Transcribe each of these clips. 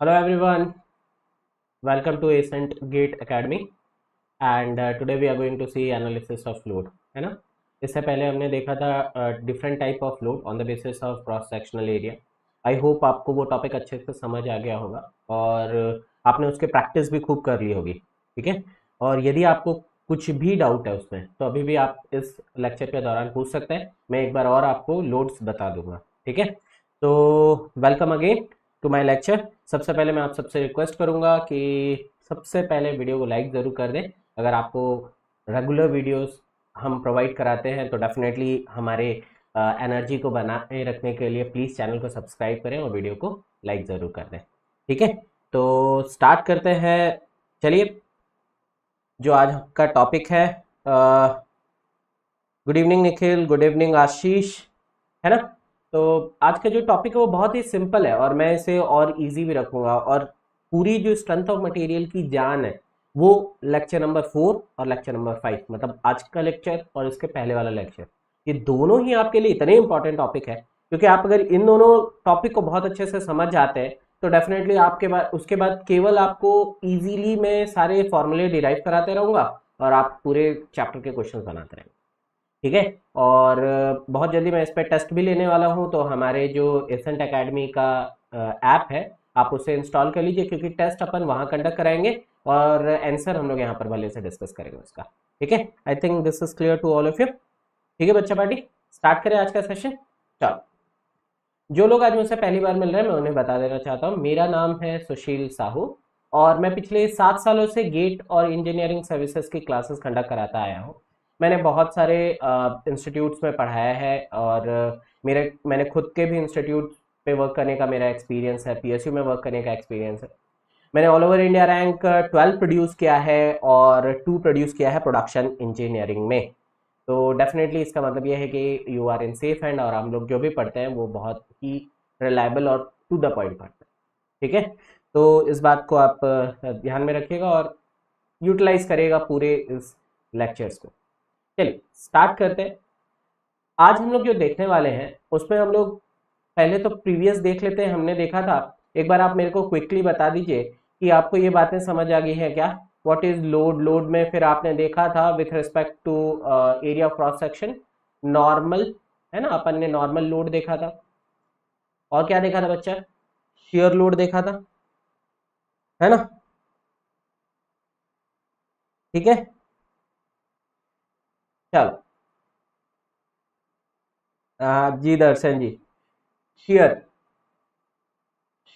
Hello everyone, welcome to Ascent Gate Academy and today we are going to see analysis of load, है ना। इससे पहले हमने देखा था different type of load on the basis of cross sectional area. I hope आपको वो topic अच्छे से समझ आ गया होगा और आपने उसके प्रैक्टिस भी खूब कर ली होगी, ठीक है। और यदि आपको कुछ भी डाउट है उसमें तो अभी भी आप इस लेक्चर के दौरान पूछ सकते हैं। मैं एक बार और आपको लोड्स बता दूंगा, ठीक है। तो welcome again to my lecture. सबसे पहले मैं आप सबसे रिक्वेस्ट करूंगा कि सबसे पहले वीडियो को लाइक ज़रूर कर दें। अगर आपको रेगुलर वीडियोस हम प्रोवाइड कराते हैं तो डेफिनेटली हमारे एनर्जी को बनाए रखने के लिए प्लीज़ चैनल को सब्सक्राइब करें और वीडियो को लाइक ज़रूर कर दें, ठीक है। तो स्टार्ट करते हैं। चलिए, जो आज का टॉपिक है, good evening Nikhil, good evening Ashish, है ना। तो आज का जो टॉपिक है वो बहुत ही सिंपल है और मैं इसे और इजी भी रखूंगा और पूरी जो स्ट्रेंथ ऑफ मटेरियल की जान है वो लेक्चर नंबर 4 और लेक्चर नंबर 5, मतलब आज का लेक्चर और इसके पहले वाला लेक्चर, ये दोनों ही आपके लिए इतने इंपॉर्टेंट टॉपिक है क्योंकि आप अगर इन दोनों टॉपिक को बहुत अच्छे से समझ जाते हैं तो डेफिनेटली आपके बाद उसके बाद केवल आपको इजीली मैं सारे फॉर्मूले डिराइव कराते रहूंगा और आप पूरे चैप्टर के क्वेश्चन बनाते रहेंगे, ठीक है। और बहुत जल्दी मैं इस पर टेस्ट भी लेने वाला हूँ, तो हमारे जो एसेंट एकेडमी का ऐप है आप उसे इंस्टॉल कर लीजिए क्योंकि टेस्ट अपन वहाँ कंडक्ट कराएंगे और आंसर हम लोग यहाँ पर भले से डिस्कस करेंगे उसका, ठीक है। I think this is clear to all of you, ठीक है बच्चा पार्टी। स्टार्ट करें आज का सेशन। चलो, जो लोग आज मुझसे पहली बार मिल रहे हैं मैं उन्हें बता देना चाहता हूँ, मेरा नाम है सुशील साहू और मैं पिछले 7 सालों से गेट और इंजीनियरिंग सर्विसेज की क्लासेस कंडक्ट कराता आया हूँ। मैंने बहुत सारे इंस्टीट्यूट्स में पढ़ाया है और मैंने खुद के भी इंस्टीट्यूट पे वर्क करने का मेरा एक्सपीरियंस है, पीएसयू में वर्क करने का एक्सपीरियंस है। मैंने all over India rank 12 produce किया है और 2 प्रोड्यूस किया है प्रोडक्शन इंजीनियरिंग में। तो डेफिनेटली इसका मतलब ये है कि you are in safe hand और हम लोग जो भी पढ़ते हैं वो बहुत ही रिलायबल और टू द पॉइंट पढ़ते हैं, ठीक है। तो इस बात को आप ध्यान में रखिएगा और यूटिलाइज करेगा पूरे इस लेक्चर्स को। चलिए स्टार्ट करते हैं। आज हम लोग जो देखने वाले हैं उसमें हम लोग पहले तो प्रीवियस देख लेते हैं, हमने देखा था। एक बार आप मेरे को क्विकली बता दीजिए कि आपको ये बातें समझ आ गई है क्या। व्हाट इज लोड, लोड में फिर आपने देखा था with respect to area of cross section normal, है ना, अपन ने नॉर्मल लोड देखा था। और क्या देखा था बच्चा, शेयर लोड देखा था, है ना, ठीक है। चलो, जी दर्शन जी, शेयर,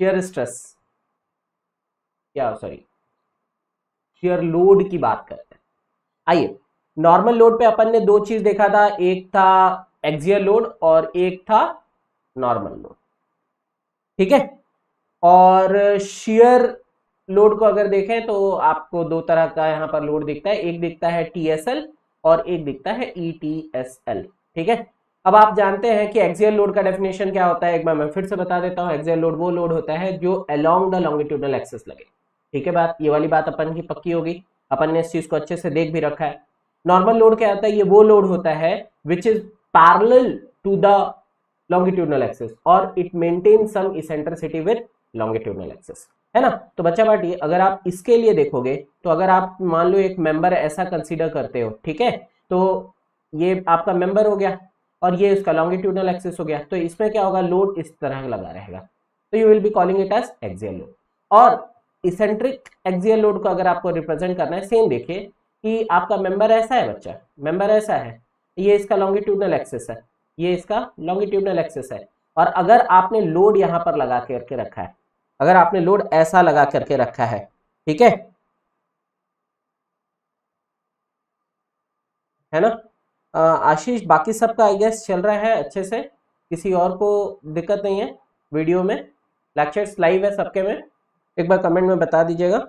शेयर स्ट्रेस, क्या सॉरी, शेयर लोड की बात करते हैं। आइए, नॉर्मल लोड पे अपन ने दो चीज देखा था, एक था एक्सियल लोड और एक था नॉर्मल लोड, ठीक है। और शेयर लोड को अगर देखें तो आपको दो तरह का यहाँ पर लोड दिखता है, एक दिखता है टीएसएल और एक दिखता है ईटीएसएल, ठीक है। अब आप जानते हैं कि एक्सियल लोड का डेफिनेशन क्या होता है, एक बार मैं फिर से बता देता हूँ। एक्सियल लोड वो लोड होता है जो अलोंग द लॉन्गिट्यूडनल एक्सिस लगे, ठीक है। बात ये वाली बात अपन की पक्की होगी, अपन ने इस चीज को अच्छे से देख भी रखा है। नॉर्मल लोड क्या होता है, ये वो लोड होता है which is parallel to the longitudinal axis और it maintain some eccentricity with longitudinal axis, है ना। तो बच्चा पार्टी अगर आप इसके लिए देखोगे तो अगर आप मान लो एक मेंबर ऐसा कंसीडर करते हो, ठीक है, तो ये आपका मेंबर हो गया और ये इसका लॉन्गिट्यूडनल एक्सिस हो गया, तो इसमें क्या होगा, लोड इस तरह लगा रहेगा, तो you will be calling it as axial load. और इसेंट्रिक एक्सियल लोड को अगर आपको रिप्रेजेंट करना है, सेम देखिए कि आपका मेंबर ऐसा है बच्चा, मेंबर ऐसा है, ये इसका लॉन्गिट्यूडनल एक्सिस है, ये इसका लॉन्गिट्यूडनल एक्सिस है। और अगर आपने लोड यहां पर लगा करके रखा है, अगर आपने लोड ऐसा लगा करके रखा है, ठीक है ना। आशीष, बाकी सबका आई गेस चल रहा है अच्छे से, किसी और को दिक्कत नहीं है वीडियो में, लेक्चर्स लाइव है सबके में, एक बार कमेंट में बता दीजिएगा।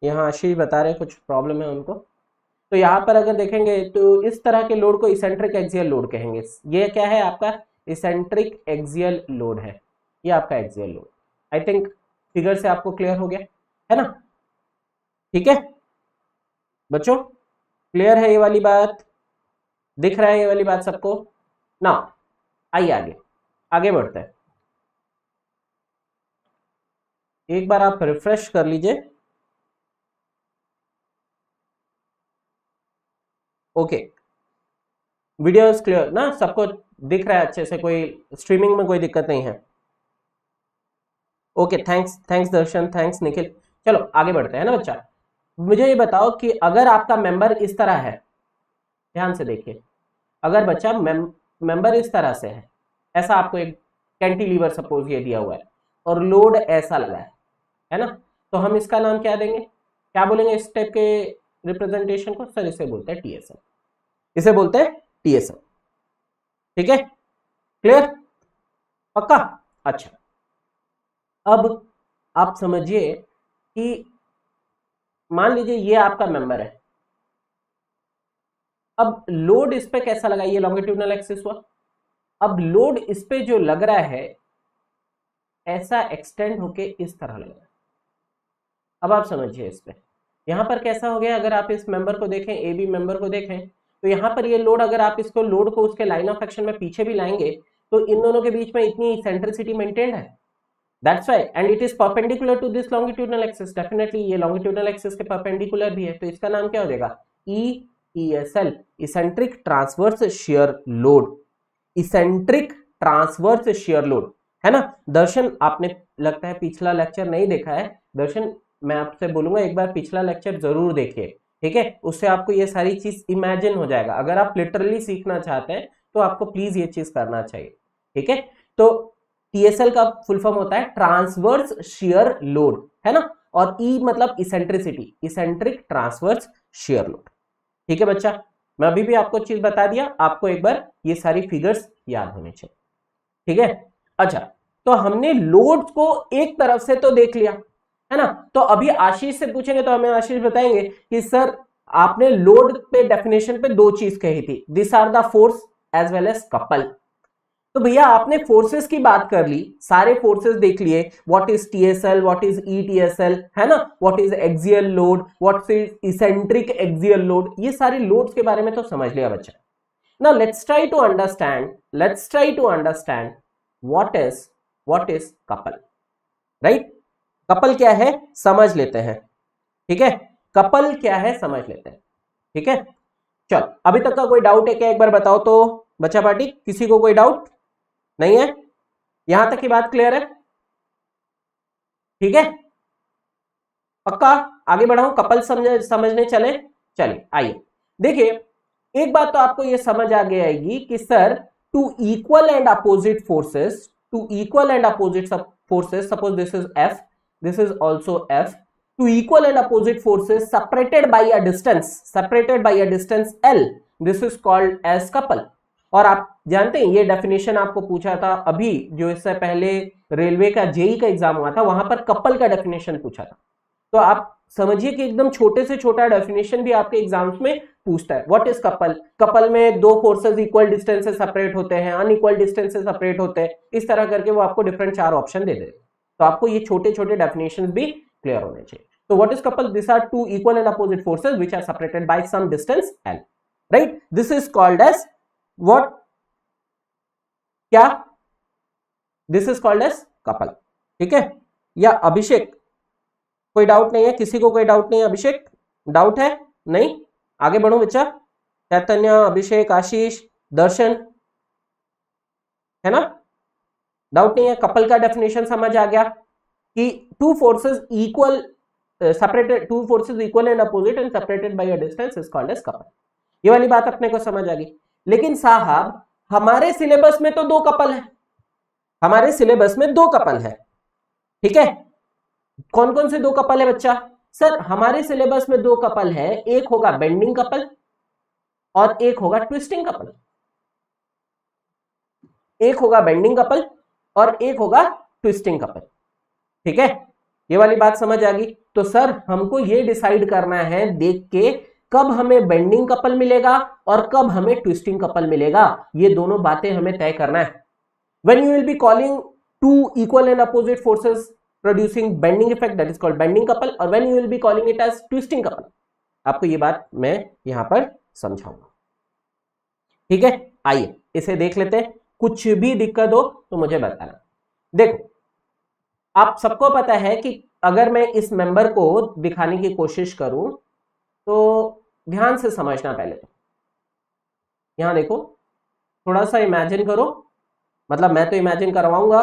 यहाँ आशीष बता रहे हैं कुछ प्रॉब्लम है उनको। तो यहाँ पर अगर देखेंगे तो इस तरह के लोड को इसेंट्रिक एक्सियल लोड कहेंगे। ये क्या है आपका, इसेंट्रिक एक्सियल लोड है, ये आपका axial load. I think figure से आपको क्लियर हो गया, है ना, ठीक है बच्चों, क्लियर है ये वाली बात, दिख रहा है ये वाली बात सबको ना। आइए आगे, आगे बढ़ते हैं। एक बार आप रिफ्रेश कर लीजिए। ओके, वीडियो इज क्लियर ना, सबको दिख रहा है अच्छे से, कोई स्ट्रीमिंग में कोई दिक्कत नहीं है? ओके, थैंक्स थैंक्स दर्शन, थैंक्स निखिल। चलो आगे बढ़ते हैं ना बच्चा। मुझे ये बताओ कि अगर आपका मेंबर इस तरह है, ध्यान से देखिए, अगर बच्चा मेंबर इस तरह से है, ऐसा आपको एक कैंटिलीवर सपोज ये दिया हुआ है और लोड ऐसा लगा है ना, तो हम इसका नाम क्या देंगे, क्या बोलेंगे इस टाइप के रिप्रेजेंटेशन को? सर इसे बोलते हैं टीएसएल, इसे बोलते हैं टीएसएल। ठीक है, क्लियर, पक्का? अच्छा, अब आप समझिए कि मान लीजिए ये आपका मेंबर है, अब लोड इस पे कैसा लगा, ये लॉन्गिट्यूडनल एक्सिस हुआ, अब लोड इस पे जो लग रहा है ऐसा एक्सटेंड होके इस तरह लग रहा है। अब आप समझिए इस पे, यहां पर कैसा हो गया, अगर आप इस मेंबर को देखें, ए बी मेंबर को देखें, तो यहां पर ये लोड, अगर आप इसको लोड को उसके लाइन ऑफ एक्शन में पीछे भी लाएंगे तो इन दोनों के बीच में इतनी इसेंट्रिसिटी मेंटेन्ड है, that's why, and it is perpendicular to this longitudinal axis, definitely ये लॉन्गिट्यूडनल एक्सिस के परपेंडिकुलर भी है, तो इसका नाम क्या हो जाएगा? ETSL, eccentric transverse shear load, eccentric transverse shear load, है ना? दर्शन आपने लगता है पिछला लेक्चर नहीं देखा है, दर्शन मैं आपसे बोलूंगा एक बार पिछला लेक्चर जरूर देखिए, ठीक है, उससे आपको ये सारी चीज इमेजिन हो जाएगा। अगर आप लिटरली सीखना चाहते हैं तो आपको प्लीज ये चीज करना चाहिए, ठीक है? तो टीएसएल का फुल फॉर्म होता है ट्रांसवर्स शियर लोड, है ना, और ई मतलब eccentricity, eccentric transverse shear load. ठीक है बच्चा, मैं अभी भी आपको चीज बता दिया, आपको एक बार ये सारी फिगर्स याद होने चाहिए, ठीक है? अच्छा, तो हमने लोड को एक तरफ से तो देख लिया, है ना, तो अभी आशीष से पूछेंगे तो हमें आशीष बताएंगे कि सर आपने लोड पे डेफिनेशन पे दो चीज कही थी, this are the force as well as couple. तो भैया आपने फोर्सेस की बात कर ली, सारे फोर्सेस देख लिए, what is TSL, what is ETSL, है ना, what is axial load, what is eccentric axial load, ये सारे लोड्स के बारे में तो समझ लिया बच्चा। Now let's try to understand, let's try to understand what is couple, right? Couple क्या है समझ लेते हैं, ठीक है, कपल क्या है समझ लेते हैं, ठीक है? चल, अभी तक का कोई डाउट है क्या, एक बार बताओ तो बच्चा पार्टी, किसी को कोई डाउट नहीं है? यहां तक की बात क्लियर है? ठीक है, पक्का? आगे बढ़ाऊं, कपल समझने चले? चलिए आइए देखिए, एक बात तो आपको यह समझ आ गई आएगी कि sir two equal and opposite forces, two equal and opposite forces, suppose this is F, this is also F, to equal and opposite forces separated by a distance L, this is called as couple। और आप जानते हैं ये definition आपको पूछा था अभी, जो इससे पहले रेलवे का जेई का एग्जाम हुआ था, वहां पर कपल का डेफिनेशन पूछा था। तो आप समझिए कि एकदम छोटे से छोटा डेफिनेशन भी आपके एग्जाम्स में पूछता है, व्हाट इज कपल, कपल में दो फोर्सेस इक्वल डिस्टेंस से सेपरेट होते हैं, अनइक्वल डिस्टेंस से सेपरेट होते हैं, इस तरह करके वो आपको डिफरेंट चार ऑप्शन दे देते। तो आपको ये छोटे छोटे डेफिनेशंस भी क्लियर होने चाहिए। तो what is couple, this are two equal and opposite forces which are separated by some distance l, right? This is called as what, क्या? This is called as couple, ठीक है? या अभिषेक, कोई डाउट नहीं है? किसी को कोई डाउट नहीं है? अभिषेक डाउट है? नहीं, आगे बढ़ो बच्चा, चैतन्य, अभिषेक, आशीष, दर्शन, है ना, डाउट नहीं है? कपल का डेफिनेशन समझ आ गया कि two forces equal, separated, two forces equal and opposite and separated by a distance is called as couple. ये वाली बात अपने को समझ आ गई। लेकिन साहब हमारे सिलेबस में तो दो कपल है, हमारे सिलेबस में दो कपल है, ठीक है? कौन कौन से दो कपल है बच्चा? सर हमारे सिलेबस में दो कपल है, एक होगा बेंडिंग कपल और एक होगा ट्विस्टिंग कपल, एक होगा बेंडिंग कपल और एक होगा ट्विस्टिंग कपल, ठीक है? ये वाली बात समझ आ गई। तो सर हमको ये डिसाइड करना है देख के कब हमें बेंडिंग कपल मिलेगा और कब हमें ट्विस्टिंग कपल मिलेगा, ये दोनों बातें हमें तय करना है। When you will be calling two equal and opposite forces producing bending effect, that is called bending couple, or when you will be calling it as twisting couple, आपको ये बात मैं यहां पर समझाऊंगा, ठीक है? आइए इसे देख लेते हैं, कुछ भी दिक्कत हो तो मुझे बताना। देखो आप सबको पता है कि अगर मैं इस मेंबर को दिखाने की कोशिश करूं तो ध्यान से समझना पहले तो, यहां देखो, थोड़ा सा इमेजिन करो, मतलब मैं तो इमेजिन करवाऊंगा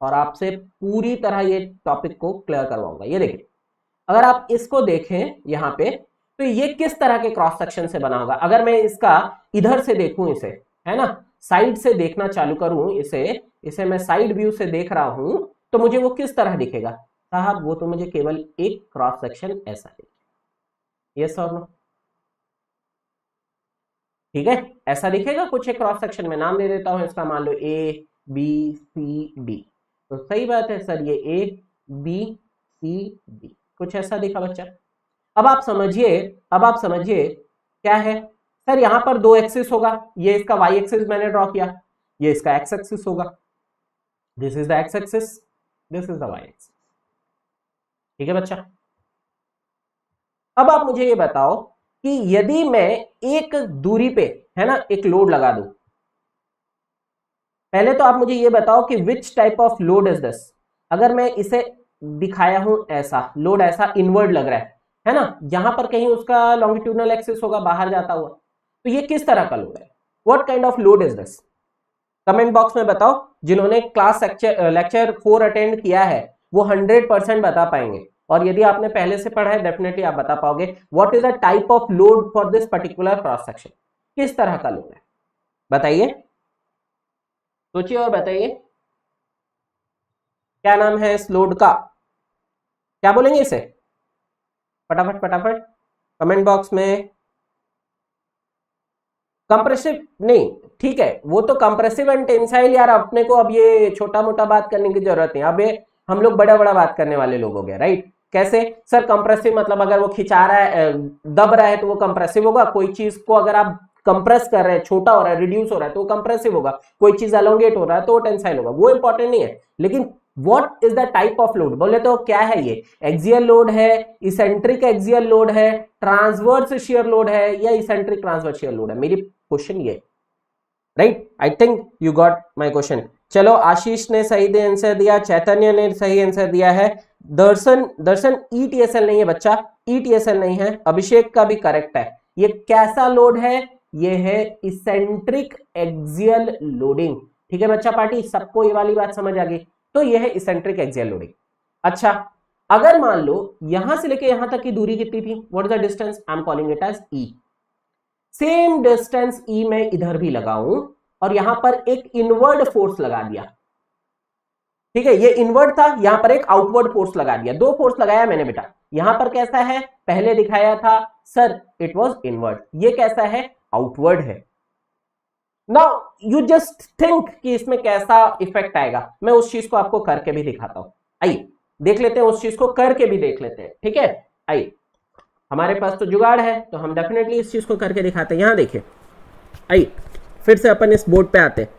और आपसे पूरी तरह ये टॉपिक को क्लियर करवाऊंगा। ये देखिए, अगर आप इसको देखें यहां पे, तो ये किस तरह के क्रॉस सेक्शन से बना होगा। अगर मैं इसका इधर से देखूं, इसे, है ना, साइड से देखना चालू करूं, इसे मैं साइड व्यू से देख रहा हूं, तो मुझे वो किस तरह दिखेगा साहब? वो तो मुझे केवल एक क्रॉस सेक्शन ऐसा दिखेगा। यस और नो? ठीक है, ऐसा दिखेगा कुछ एक क्रॉस सेक्शन में। नाम दे देता हूं इसका, मान लो ए बी सी डी। तो सही बात है सर, ये ए बी सी डी कुछ ऐसा दिखा बच्चा। अब आप समझिए क्या है सर, यहां पर दो एक्सिस होगा, ये इसका वाई एक्सिस मैंने ड्रॉ किया, ये इसका एक्स एक्सिस होगा, this is the x axis, this is the y axis. ठीक है बच्चा, अब आप मुझे ये बताओ कि यदि मैं एक दूरी पे, है ना, एक लोड लगा दूं, पहले तो आप मुझे ये बताओ कि which type of load is this. अगर मैं इसे दिखाया हूं ऐसा, लोड ऐसा इनवर्ड लग रहा है ना, यहां पर कहीं उसका लॉन्गिट्यूडनल एक्सिस होगा बाहर जाता हुआ, तो ये किस तरह का लोड है? What kind of load is this? Comment box में बताओ। जिन्होंने क्लास लेक्चर 4 अटेंड किया है वो 100% बता पाएंगे, और यदि आपने पहले से पढ़ा है डेफिनेटली आप बता पाओगे। What is the type of load for this particular cross section? किस तरह का लोड है बताइए, सोचिए और बताइए, क्या नाम है इस लोड का? क्या बोलेंगे इसे? फटाफट फटाफट कमेंट बॉक्स में। कंप्रेसिव नहीं, ठीक है, वो तो कंप्रेसिव एंड टेंसाइल, यार अपने को अब ये छोटा मोटा बात करने की जरूरत नहीं, अब ये हम लोग बड़ा बड़ा बात करने वाले लोग हो गए, राइट? कैसे सर? कंप्रेसिव मतलब अगर वो खिंचा रहा है, दब रहा है, तो वो कंप्रेसिव होगा। कोई चीज को अगर आप कंप्रेस कर रहे हैं, छोटा हो रहा है, रिड्यूस हो रहा है, तो वो कंप्रेसिव होगा। कोई चीज अलोंगेट हो रहा है तो वो टेंसाइल होगा। वो इंपॉर्टेंट नहीं है, लेकिन what is the type of load बोले तो क्या है ये? एक्सियल लोड है, इसेंट्रिक एक्सियल लोड है, ट्रांसवर्स शियर लोड है, या इसेंट्रिक ट्रांसवर्स शियर लोड है? मेरी क्वेश्चन ये, right? I think you got my question. चलो, आशीष ने सही आंसर दिया, चैतन्य ने सही आंसर दिया है, दर्शन ईटीएसएल नहीं है बच्चा, ईटीएसएल नहीं है। अभिषेक का भी करेक्ट है। ये कैसा लोड है? ये है इसेंट्रिक एक्सियल लोडिंग। ठीक है बच्चा पार्टी, सबको ये वाली बात समझ आ गई? तो ये है इसेंट्रिक एक्सियल लोडिंग। अच्छा, अगर मान लो यहां से लेके यहां तक की दूरी कितनी थी? What is the distance? I am calling it as e. Same distance e में इधर भी लगाऊं और यहां पर एक इनवर्ड फोर्स लगा दिया, ठीक है, ये इनवर्ड था, यहां पर एक आउटवर्ड फोर्स लगा दिया। दो फोर्स लगाया मैंने बेटा। यहां पर कैसा है? पहले दिखाया था सर इट वाज इनवर्ड, ये कैसा है? आउटवर्ड है। नाउ यू जस्ट थिंक कि इसमें कैसा इफेक्ट आएगा। मैं उस चीज को आपको करके भी दिखाता हूं, आइए देख लेते हैं, उस चीज को करके भी देख लेते हैं। ठीक है, आइए, हमारे पास तो जुगाड़ है तो हम डेफिनेटली इस चीज को करके दिखाते हैं। यहां देखिए, आइए फिर से अपन इस बोर्ड पे आते हैं,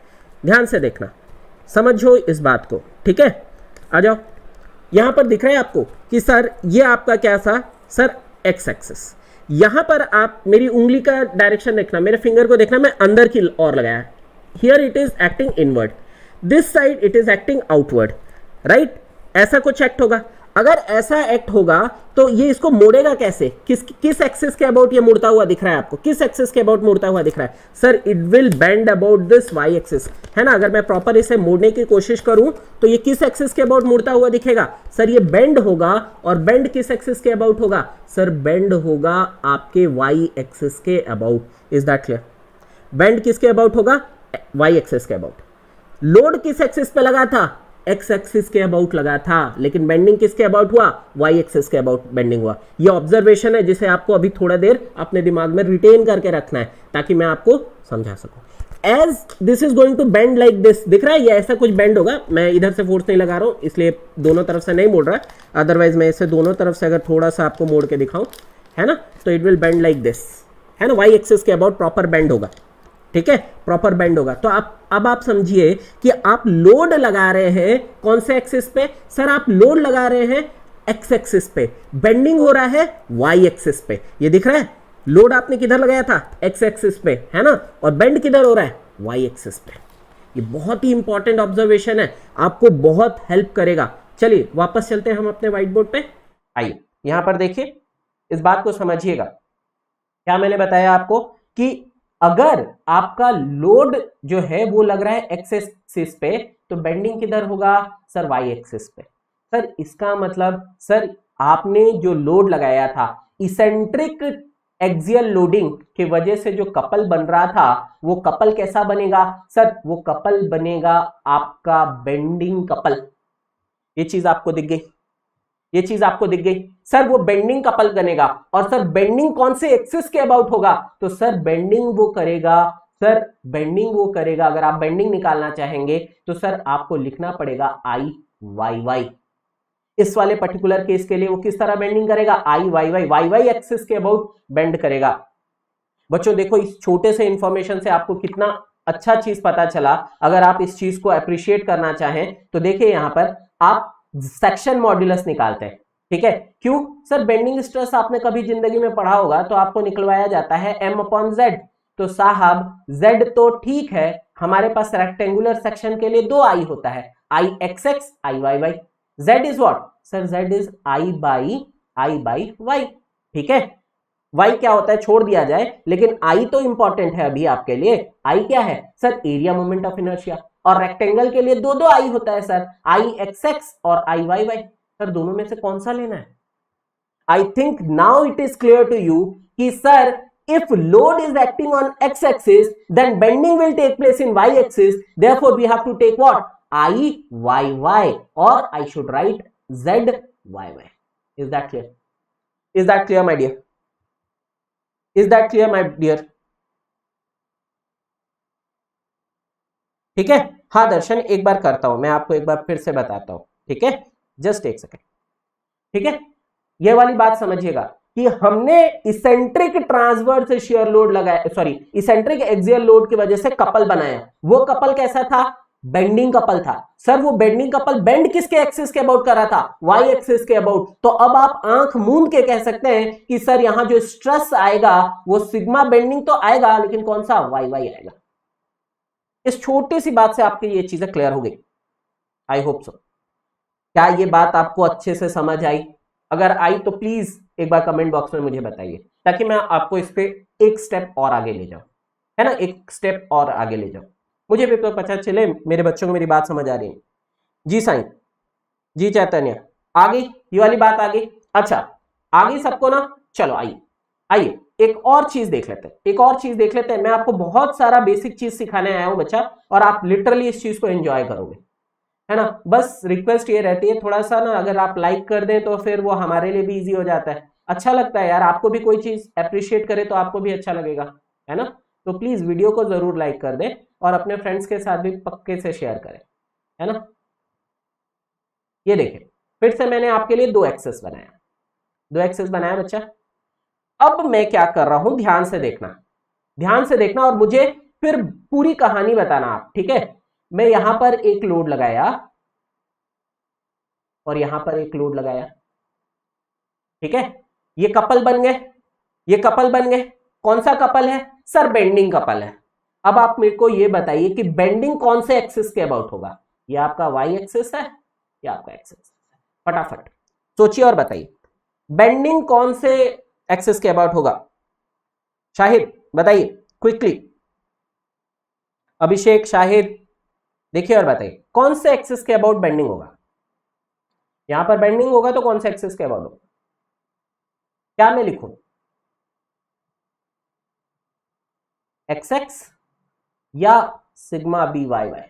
ध्यान से देखना, समझो इस बात को। ठीक है, आ जाओ। यहां पर दिख रहा है आपको कि सर ये आपका क्या था? Sir x axis. यहां पर आप मेरी उंगली का डायरेक्शन देखना, मेरे फिंगर को देखना, मैं अंदर की ओर लगाया। Here it is acting inward, this side it is acting outward, right? ऐसा कुछ एक्ट होगा। अगर ऐसा एक्ट होगा तो ये इसको मोड़ेगा कैसे? किस एक्सिस के अबाउट ये मुड़ता हुआ दिख रहा है आपको? किस एक्सिस के अबाउट मुड़ता हुआ दिख रहा है? Sir it will bend about this y axis, है ना? अगर मैं प्रॉपर इसे मोड़ने की कोशिश करूं तो ये किस एक्सिस के अबाउट मुड़ता हुआ दिखेगा? सर ये बेंड होगा, और बेंड किस एक्सिस के अबाउट होगा? सर बेंड होगा आपके वाई एक्सिस के about. Is that clear? Bend किसके अबाउट होगा? वाई एक्सिस के अबाउट। लोड किस एक्सिस पे लगा था? एक्स एक्सिस के अबाउट लगा था, लेकिन बेंडिंग किसके अबाउट हुआ? वाई एक्सिस के अबाउट बेंडिंग हुआ। ये ऑब्जर्वेशन है जिसे आपको अभी थोड़ा देर अपने दिमाग में रिटेन करके रखना है ताकि मैं आपको समझा सकूं। As this is going to bend like this, दिख रहा है ये ऐसा कुछ बेंड होगा। मैं इधर से फोर्स नहीं लगा रहा हूं इसलिए दोनों तरफ से नहीं मोड़ रहा, अदरवाइज मैं इसे दोनों तरफ से अगर थोड़ा सा आपको मोड़ के दिखाऊं, है ना, तो it will bend like this, है ना? वाई एक्सिस के अबाउट प्रॉपर बेंड होगा। ठीक है, प्रॉपर बेंड होगा। तो अब आप समझिए कि आप लोड लगा रहे हैं कौन से एक्सिस पे? सर आप लोड लगा रहे हैं एक्स एक्सिस पे, बेंडिंग हो रहा है वाई एक्सिस पे। ये दिख रहा है? लोड आपने किधर लगाया था? एक्स एक्सिस पे, है ना? और बेंड किधर हो रहा है? वाई एक्सिस पे। ये बहुत ही इंपॉर्टेंट ऑब्जर्वेशन है, आपको बहुत हेल्प करेगा चलिए वापस चलते हैं हम अपने व्हाइट बोर्ड पे। आइए यहां पर देखिए, इस बात को समझिएगा। क्या मैंने बताया आपको कि अगर आपका लोड जो है वो लग रहा है एक्स एक्सिस पे, तो बेंडिंग किधर होगा सर, वाई एक्सिस पे। सर इसका मतलब सर आपने जो लोड लगाया था, इसेंट्रिक एक्सियल लोडिंग की वजह से जो कपल बन रहा था, वो कपल कैसा बनेगा सर, वो कपल बनेगा आपका बेंडिंग कपल। ये चीज आपको दिख गई, ये चीज आपको दिख गई सर, वो बेंडिंग कपल बनेगा। और सर बेंडिंग कौन से एक्सिस के अबाउट होगा, तो सर बेंडिंग वो करेगा, सर बेंडिंग वो करेगा, अगर आप बेंडिंग निकालना चाहेंगे तो सर आपको लिखना पड़ेगा आई वाई वाई। इस वाले पर्टिकुलर केस के लिए वो किस तरह बेंडिंग करेगा, I y y, y y axis के अबाउट बेंड करेगा। बच्चों देखो इस छोटे से इंफॉर्मेशन से आपको कितना अच्छा चीज पता चला। अगर आप इस चीज को अप्रिशिएट करना चाहें तो देखिए यहां पर आप सेक्शन मॉड्यूलस निकालते हैं, ठीक है। क्यों सर, बेंडिंग स्ट्रेस आपने कभी जिंदगी में पढ़ा होगा तो आपको निकलवाया जाता है m अपॉन जेड। तो साहब z तो ठीक है, हमारे पास रेक्टेंगुलर सेक्शन के लिए दो आई होता है, I x x I y y. z is what sir, z is I by y, ठीक है। y क्या होता है छोड़ दिया जाए, लेकिन i तो इंपॉर्टेंट है अभी आपके लिए। i क्या है sir, area moment of inertia. और रेक्टेंगल के लिए दो दो आई होता है सर, आई एक्स एक्स और आई वाई वाई। सर दोनों में से कौन सा लेना है? I think now it is clear to you कि sir if load is acting on x axis then bending will take place in y axis, therefore we have to take what, I y y, or I should write z y y. Is that clear? Is that clear my dear? Is that clear my dear? ठीक है। हाँ दर्शन, एक बार करता हूं मैं, आपको एक बार फिर से बताता हूं, ठीक है, जस्ट एक सेकेंड, ठीक है। ये वाली बात समझिएगा कि हमने इसेंट्रिक ट्रांसवर्स शियर लोड लगाया, सॉरी इसेंट्रिक एक्सियल लोड की वजह से कपल बनाया। वो कपल कैसा था, बेंडिंग कपल था। सर वो बेंडिंग कपल बेंड किसके एक्सिस के अबाउट कर रहा था, वाई एक्सिस के अबाउट। तो अब आप आंख मूंद के कह सकते हैं कि सर यहां जो स्ट्रेस आएगा वो सिग्मा बेंडिंग तो आएगा, लेकिन कौन सा, वाई वाई आएगा। इस छोटी सी बात से आपकी ये चीजें क्लियर हो गई, आई होप सो। क्या ये बात आपको अच्छे से समझ आई? अगर आई तो प्लीज एक बार कमेंट बॉक्स में मुझे बताइए, ताकि मैं आपको इस पे एक स्टेप और आगे ले जाऊं, है ना, एक स्टेप और आगे ले जाऊं, मुझे भी तो पता चले मेरे बच्चों को मेरी बात समझ आ रही है। जी साईं, जी चैतन्य, आ गई ये वाली बात, आ गई। अच्छा आ गई सबको ना, चलो आइए आइए एक और चीज देख लेते हैं, एक और चीज देख लेते हैं। मैं आपको बहुत सारा बेसिक चीज सिखाने आया हूं बच्चा, और आप लिटरली इस चीज को एंजॉय करोगे, है ना। बस रिक्वेस्ट ये रहती है थोड़ा सा ना, अगर आप लाइक कर दें तो फिर वो हमारे लिए भी इजी हो जाता है। अच्छा लगता है यार, आपको भी कोई चीज अप्रिशिएट करे तो आपको भी अच्छा लगेगा, है ना। तो प्लीज वीडियो को जरूर लाइक कर दें और अपने फ्रेंड्स के साथ भी पक्के से शेयर करें, है ना। ये देखिए फिर से मैंने आपके लिए दो एक्सेस बनाया, दो एक्सेस बनाया बच्चा। अब मैं क्या कर रहा हूं, ध्यान से देखना, ध्यान से देखना, और मुझे फिर पूरी कहानी बताना आप, ठीक है। मैं यहां पर एक लोड लगाया और यहां पर एक लोड लगाया, ठीक है। ये कपल बन गए, ये कपल बन गए। कौन सा कपल है सर, बेंडिंग कपल है। अब आप मेरे को ये बताइए कि बेंडिंग कौन से एक्सिस के अबाउट होगा, ये आपका वाई एक्सिस है या आपका एक्सिस है? फटाफट सोचिए और बताइए, बेंडिंग कौन से एक्सिस के अबाउट होगा? शाहिद बताइए क्विकली, अभिषेक, शाहिद देखिए और बताइए कौन से एक्सिस के अबाउट बेंडिंग होगा। यहां पर बेंडिंग होगा तो कौन से एक्सिस के अबाउट होगा? क्या मैं लिखूं, एक्स एक्स या सिग्मा बी वाई वाई?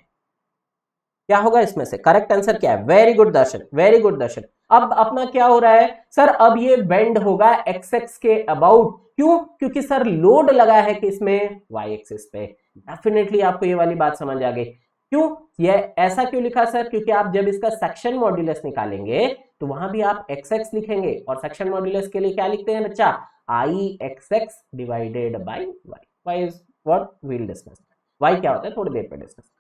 क्या होगा इसमें से? करेक्ट आंसर क्या है? वेरी गुड दर्शन, वेरी गुड दर्शन। अब अपना क्या हो रहा है सर, अब ये बेंड होगा एक्स एक्स के अबाउट। क्यों? क्योंकि सर लोड लगा है किसमें, वाई एक्सिस पे। डेफिनेटली आपको ये वाली बात समझ आ गई। क्यों ये ऐसा क्यों लिखा सर? क्योंकि आप जब इसका सेक्शन मॉड्यूलस निकालेंगे तो वहां भी आप एक्स एक्स लिखेंगे, और सेक्शन मॉड्यूलस के लिए क्या लिखते हैं बच्चा, I x x divided by y. Y is what we'll discuss, y क्या होता है थोड़ी देर पे discuss.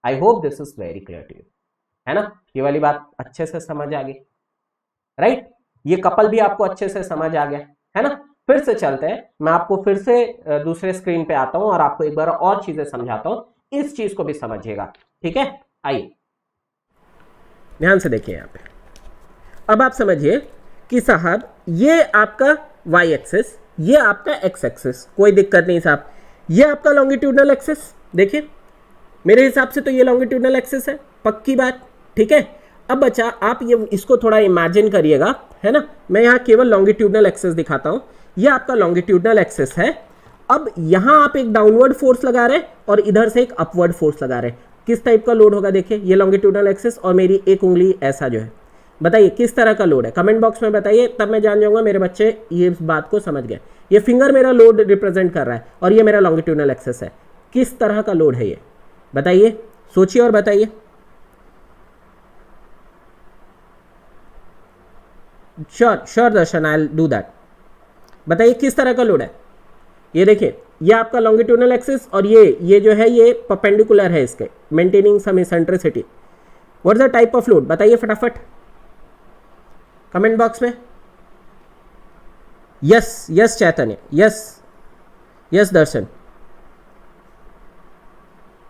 I hope this is very clear to you, है ना। ये वाली बात अच्छे से समझ आ गई, राइट। ये कपल भी आपको अच्छे से समझ आ गया, है ना। फिर से चलते हैं, मैं आपको फिर से दूसरे स्क्रीन पे आता हूं और आपको एक बार और चीजें समझाता हूं, इस चीज को भी समझिएगा, ठीक है। आइए ध्यान से देखिए यहाँ पे। अब आप समझिए कि साहब ये आपका y एक्सिस, ये आपका x एक्सिस, कोई दिक्कत नहीं साहब। ये आपका लॉन्गिट्यूडनल एक्सिस, देखिए मेरे हिसाब से तो ये लॉन्गिट्यूडनल एक्सिस है, पक्की बात, ठीक है। अब बच्चा आप ये इसको थोड़ा इमेजिन करिएगा, है ना। मैं यहाँ केवल लॉन्गिट्यूडनल एक्सिस दिखाता हूँ। ये आपका लॉन्गिट्यूडनल एक्सिस है। अब यहाँ आप एक डाउनवर्ड फोर्स लगा रहे हैं और इधर से एक अपवर्ड फोर्स लगा रहे हैं। किस टाइप का लोड होगा, देखिए ये लॉन्गिट्यूडनल एक्सिस और मेरी एक उंगली ऐसा जो है, बताइए किस तरह का लोड है, कमेंट बॉक्स में बताइए, तब मैं जान जाऊंगा मेरे बच्चे ये बात को समझ गए। ये फिंगर मेरा लोड रिप्रेजेंट कर रहा है और ये मेरा लॉन्गिट्यूडनल एक्सिस है। किस तरह का लोड है ये, बताइए, सोचिए और बताइए। Sure Darshan, I will do that. बताइए किस तरह का लोड है। ये देखिए ये आपका लॉन्गिट्यूडनल एक्सिस और ये जो है ये परपेंडिकुलर है इसके, maintaining some eccentricity. What is the type of load, बताइए फटाफट कमेंट बॉक्स में। Yes yes Chaitanya, yes yes Darshan,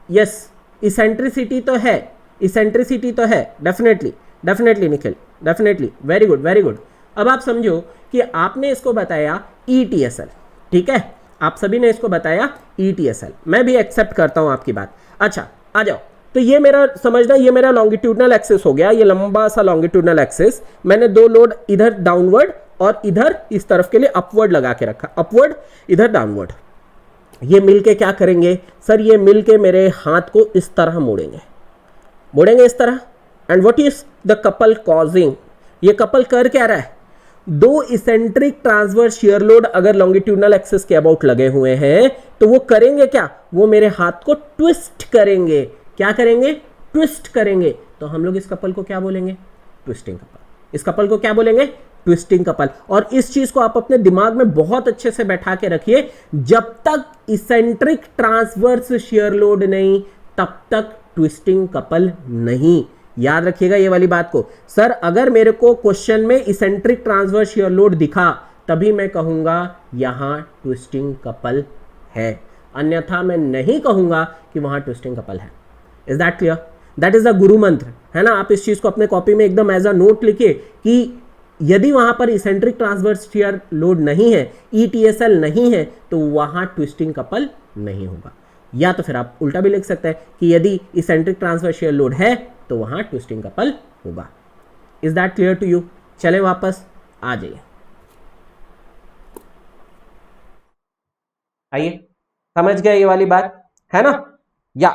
yes eccentricity तो है, इसेंट्रिसिटी तो है, definitely definitely Nikhil, definitely, very good very good. अब आप समझो कि आपने इसको बताया ETSL, ठीक है, आप सभी ने इसको बताया ETSL, मैं भी एक्सेप्ट करता हूं आपकी बात। अच्छा आ जाओ, तो ये मेरा समझना, ये मेरा लॉन्गिट्यूडनल एक्सिस हो गया, ये लंबा सा लॉन्गिट्यूडनल एक्सिस। मैंने दो लोड इधर डाउनवर्ड और इधर इस तरफ के लिए अपवर्ड लगा के रखा, अपवर्ड इधर डाउनवर्ड। ये मिलके क्या करेंगे सर, ये मिलके मेरे हाथ को इस तरह मोड़ेंगे, मोड़ेंगे इस तरह। And what is the couple causing, ये कपल कर क्या रहा है, दो इसेंट्रिक ट्रांसवर्स शियर लोड अगर लॉन्गिट्यूडनल एक्सिस के अबाउट लगे हुए हैं तो वो करेंगे क्या, वो मेरे हाथ को ट्विस्ट करेंगे। क्या करेंगे, ट्विस्ट करेंगे। तो हम लोग इस कपल को क्या बोलेंगे, ट्विस्टिंग कपल। इस कपल को क्या बोलेंगे, ट्विस्टिंग कपल। और इस चीज को आप अपने दिमाग में बहुत अच्छे से बैठा के रखिए, जब तक इसेंट्रिक ट्रांसवर्स शियर लोड नहीं तब तक ट्विस्टिंग कपल नहीं। याद रखिएगा ये वाली बात को। सर अगर मेरे को क्वेश्चन में इसेंट्रिक ट्रांसवर्स शियर लोड दिखा तभी मैं कहूंगा यहां ट्विस्टिंग कपल है, अन्यथा मैं नहीं कहूंगा कि वहां ट्विस्टिंग कपल है। Is that clear, that is the गुरु मंत्र, है ना। आप इस चीज को अपने कॉपी में एकदम एज अ नोट लिखिए कि यदि वहां पर इसेंट्रिक ट्रांसवर्स शियर लोड नहीं है, ETSL नहीं है, तो वहां ट्विस्टिंग कपल नहीं होगा। या तो फिर आप उल्टा भी लिख सकते हैं कि यदि इसेंट्रिक ट्रांसवर्स शियर लोड है तो वहां ट्विस्टिंग कपल होगा। Is that clear to you. चले वापस आ जाइए, आइए, समझ गए ये वाली बात, है ना। या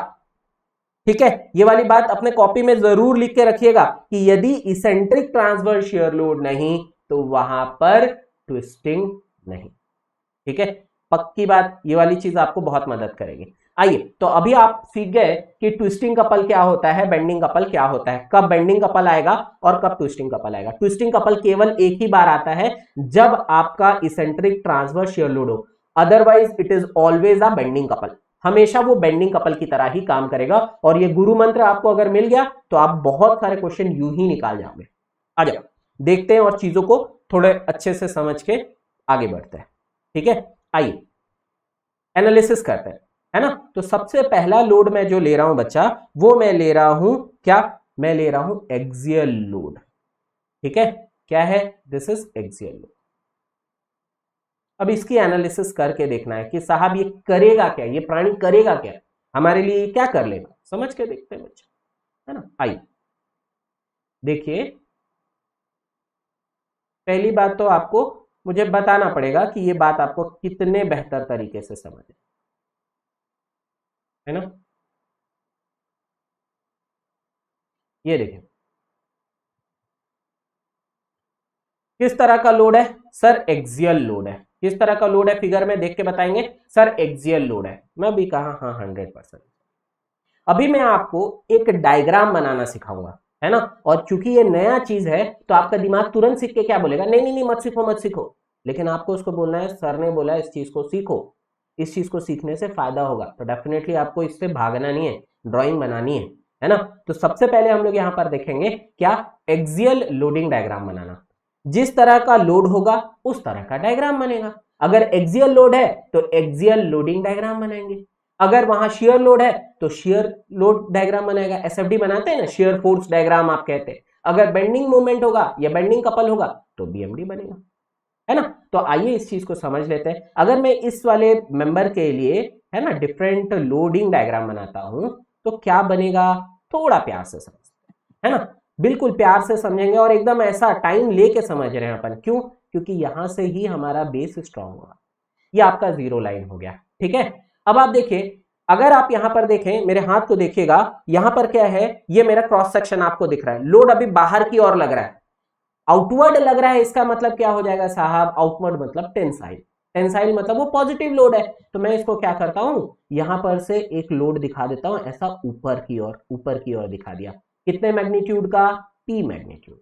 ठीक है, ये वाली बात अपने कॉपी में जरूर लिख के रखिएगा कि यदि इसेंट्रिक ट्रांसवर्स शियर लोड नहीं तो वहां पर ट्विस्टिंग नहीं, ठीक है, पक्की बात। ये वाली चीज आपको बहुत मदद करेगी। आइए, तो अभी आप सीख गए कि ट्विस्टिंग कपल क्या होता है, बेंडिंग कपल क्या होता है, कब बेंडिंग कपल आएगा और कब ट्विस्टिंग कपल आएगा। ट्विस्टिंग कपल केवल एक ही बार आता है जब आपका इसेंट्रिक ट्रांसवर्स शियर लोड हो, otherwise it is always a bending couple. हमेशा वो बेंडिंग कपल की तरह ही काम करेगा। और ये गुरु मंत्र आपको अगर मिल गया तो आप बहुत सारे क्वेश्चन यूं ही निकाल जाओगे। आ जाओ देखते हैं और चीजों को थोड़े अच्छे से समझ के आगे बढ़ते हैं, ठीक है। आइए एनालिसिस करते हैं, है ना। तो सबसे पहला लोड मैं जो ले रहा हूं बच्चा, वो मैं ले रहा हूं क्या, मैं ले रहा हूं एक्सियल लोड, ठीक है। क्या है, दिस इज एक्सियल लोड। अब इसकी एनालिसिस करके देखना है कि साहब ये करेगा क्या, ये प्राणी करेगा क्या, हमारे लिए क्या कर लेगा, समझ के देखते हैं बच्चे, है ना। आइए देखिए, पहली बात तो आपको मुझे बताना पड़ेगा कि ये बात आपको कितने बेहतर तरीके से समझ है ना। ये देखिए किस तरह का लोड है सर, एक्सियल लोड है। किस तरह का लोड है, फिगर में देख के बताएंगे सर, एक्सियल लोड है। मैं भी कहा हाँ 100%। अभी मैं आपको एक डायग्राम बनाना सिखाऊंगा, है ना। और चूंकि ये नया चीज है तो आपका दिमाग तुरंत सीख के क्या बोलेगा, नहीं नहीं नहीं मत सीखो मत सीखो। लेकिन आपको उसको बोलना है सर ने बोला इस चीज को सीखो, इस चीज को सीखने से फायदा होगा। तो डेफिनेटली आपको इससे भागना नहीं है, ड्राइंग बनानी है ना। तो सबसे पहले हम लोग यहां पर देखेंगे क्या, एक्सियल लोडिंग डायग्राम बनाना। जिस तरह का लोड होगा उस तरह का डायग्राम बनेगा। अगर एक्सियल लोड है तो एक्सियल लोडिंग डायग्राम बनाएंगे, अगर वहां शेयर लोड है तो शेयर लोड डायग्राम बनाएगा, एसएफडी बनाते हैं ना, शेयर फोर्स डायग्राम आप कहते हैं। अगर बेंडिंग मोमेंट होगा या बेंडिंग कपल होगा तो बीएमडी बनेगा, है ना। तो आइए इस चीज को समझ लेते हैं। अगर मैं इस वाले मेंबर के लिए, है ना, डिफरेंट लोडिंग डायग्राम बनाता हूं तो क्या बनेगा, थोड़ा प्यार से समझते हैं, है ना, बिल्कुल प्यार से समझेंगे और एकदम ऐसा टाइम लेके समझ रहे हैं अपन। क्यों? क्योंकि यहां से ही हमारा बेस स्ट्रांग होगा। ये आपका जीरो लाइन हो गया, ठीक है। अब आप देखिए, अगर आप यहां पर देखें, मेरे हाथ को देखिएगा, यहां पर क्या है, ये मेरा क्रॉस सेक्शन आपको दिख रहा है, लोड अभी बाहर की ओर लग रहा है, आउटवर्ड लग रहा है, इसका मतलब क्या हो जाएगा साहब, आउटवर्ड मतलब टेंसाइल, टेंसाइल मतलब वो पॉजिटिव लोड है। तो मैं इसको क्या करता हूं, यहां पर से एक लोड दिखा देता हूं, ऐसा ऊपर की ओर, ऊपर की ओर दिखा दिया, कितने मैग्नीट्यूड का, P मैग्नीट्यूड।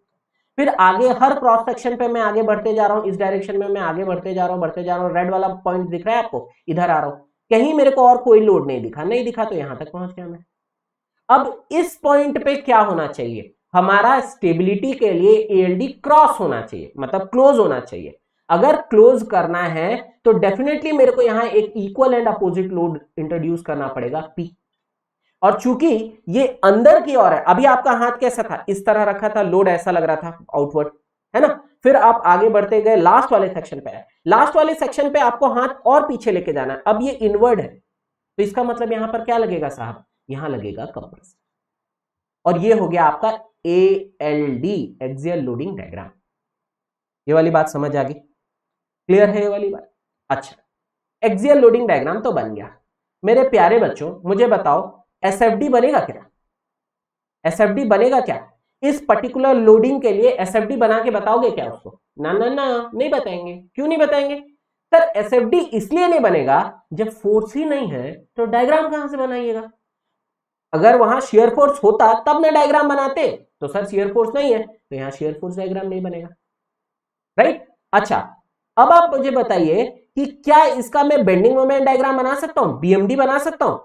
फिर आगे हर क्रॉस सेक्शन पे मैं आगे बढ़ते जा रहा हूं, इस डायरेक्शन में मैं आगे बढ़ते जा रहा हूं, बढ़ते जा रहा हूं, रेड वाला पॉइंट दिख रहा है आपको, इधर आ रहा हूं, कहीं मेरे को और कोई लोड नहीं दिखा, नहीं दिखा तो यहां तक पहुंच गया मैं। अब इस पॉइंट पे क्या होना चाहिए, हमारा स्टेबिलिटी के लिए एएलडी क्रॉस होना चाहिए, मतलब क्लोज होना चाहिए। अगर क्लोज करना है तो डेफिनेटली मेरे को यहां एक equal and opposite load introduce करना पड़ेगा, पी। और चूंकि ये अंदर की ओर है, अभी आपका हाथ कैसा था, इस तरह रखा था, लोड ऐसा लग रहा था आउटवर्ड, है ना। फिर आप आगे बढ़ते गए, लास्ट वाले सेक्शन पे आए, लास्ट वाले सेक्शन पे आपको हाथ और पीछे लेके जाना है, अब ये इनवर्ड है, तो इसका मतलब यहां पर क्या लगेगा साहब, यहां लगेगा कंप्रेसर। और ये हो गया आपका ALD, एक्सियल लोडिंग डायग्राम। ये वाली बात समझ आ गई, क्लियर है ये वाली बात। अच्छा, एक्सियल लोडिंग डायग्राम तो बन गया। मेरे प्यारे बच्चों मुझे बताओ, एसएफडी बनेगा क्या, एसएफडी बनेगा क्या, इस पर्टिकुलर लोडिंग के लिए एसएफडी बना के बताओगे क्या उसको, ना ना ना, नहीं बताएंगे। क्यों नहीं बताएंगे सर, एसएफडी इसलिए नहीं बनेगा, जब फोर्स ही नहीं है तो डायग्राम कहां से बनाइएगा। अगर वहां शेयर फोर्स होता तब ना डायग्राम बनाते, तो सर शेयर फोर्स नहीं है तो यहां शेयर फोर्स डायग्राम नहीं बनेगा, राइट। अच्छा, अब आप मुझे बताइए कि क्या इसका मैं बेंडिंग मोमेंट डायग्राम बना सकता हूं, बीएमडी बना सकता हूं,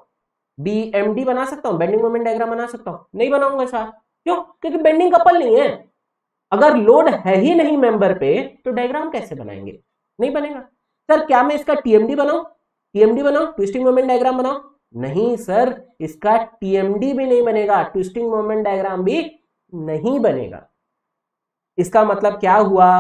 बीएमडी बना सकता हूं, बेंडिंग मोमेंट डायग्राम बना सकता हूं, नहीं बनाऊंगा साहब। क्यों? क्योंकि बेंडिंग कपल नहीं है। अगर लोड है ही नहीं मेंबर पे तो डायग्राम कैसे बनाएंगे, नहीं बनेगा। सर क्या मैं इसका टीएमडी बनाऊं, टीएमडी बनाऊं, ट्विस्टिंग मोमेंट डायग्राम बनाऊं, नहीं सर, इसका टीएमडी भी नहीं बनेगा, ट्विस्टिंग मोमेंट डायग्राम भी नहीं बनेगा। इसका मतलब क्या हुआ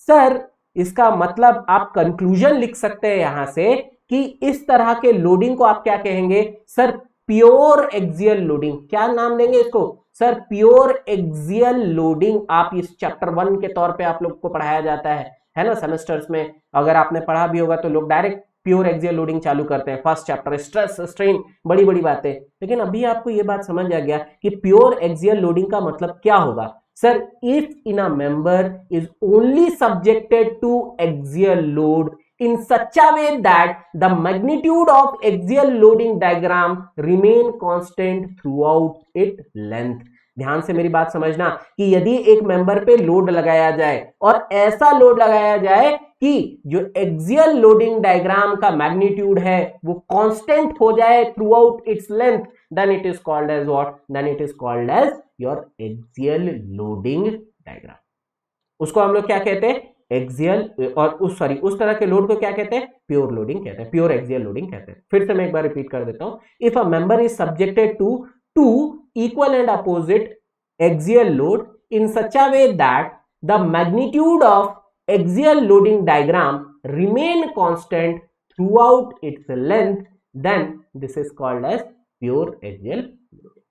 सर, इसका मतलब आप कंक्लूजन लिख सकते हैं यहां से कि इस तरह के लोडिंग को आप क्या कहेंगे सर, प्योर एक्सियल लोडिंग। क्या नाम देंगे इसको सर, प्योर एक्सियल लोडिंग। आप इस चैप्टर 1 के तौर पे आप लोग को पढ़ाया जाता है ना, सेमेस्टर्स में अगर आपने पढ़ा भी होगा तो लोग डायरेक्ट प्योर एक्सियल लोडिंग चालू करते हैं, फर्स्ट चैप्टर स्ट्रेस स्ट्रेन, बड़ी बड़ी बातें। लेकिन अभी आपको यह बात समझ आ गया कि प्योर एक्सियल लोडिंग का मतलब क्या होगा sir, if in a member is only subjected to axial load in such a way that the magnitude of axial loading diagram remain constant throughout its length। ध्यान से मेरी बात समझना कि यदि एक मेंबर पे लोड लगाया जाए और ऐसा लोड लगाया जाए कि जो एक्सियल लोडिंग डायग्राम का मैग्नीट्यूड है वो कांस्टेंट हो जाए through out its length, then it is called as what, then it is called as your axial loading diagram। उसको हम लोग क्या कहते हैं, एक्सियल, और उस तरह के लोड को क्या कहते हैं, प्योर लोडिंग कहते हैं, प्योर एक्सियल लोडिंग कहते हैं। फिर से मैं एक बार रिपीट कर देता हूं, if a member is subjected to two equal and opposite axial load in such a way that the magnitude of axial loading diagram remain constant through out its length, then this is called as pure axial loading.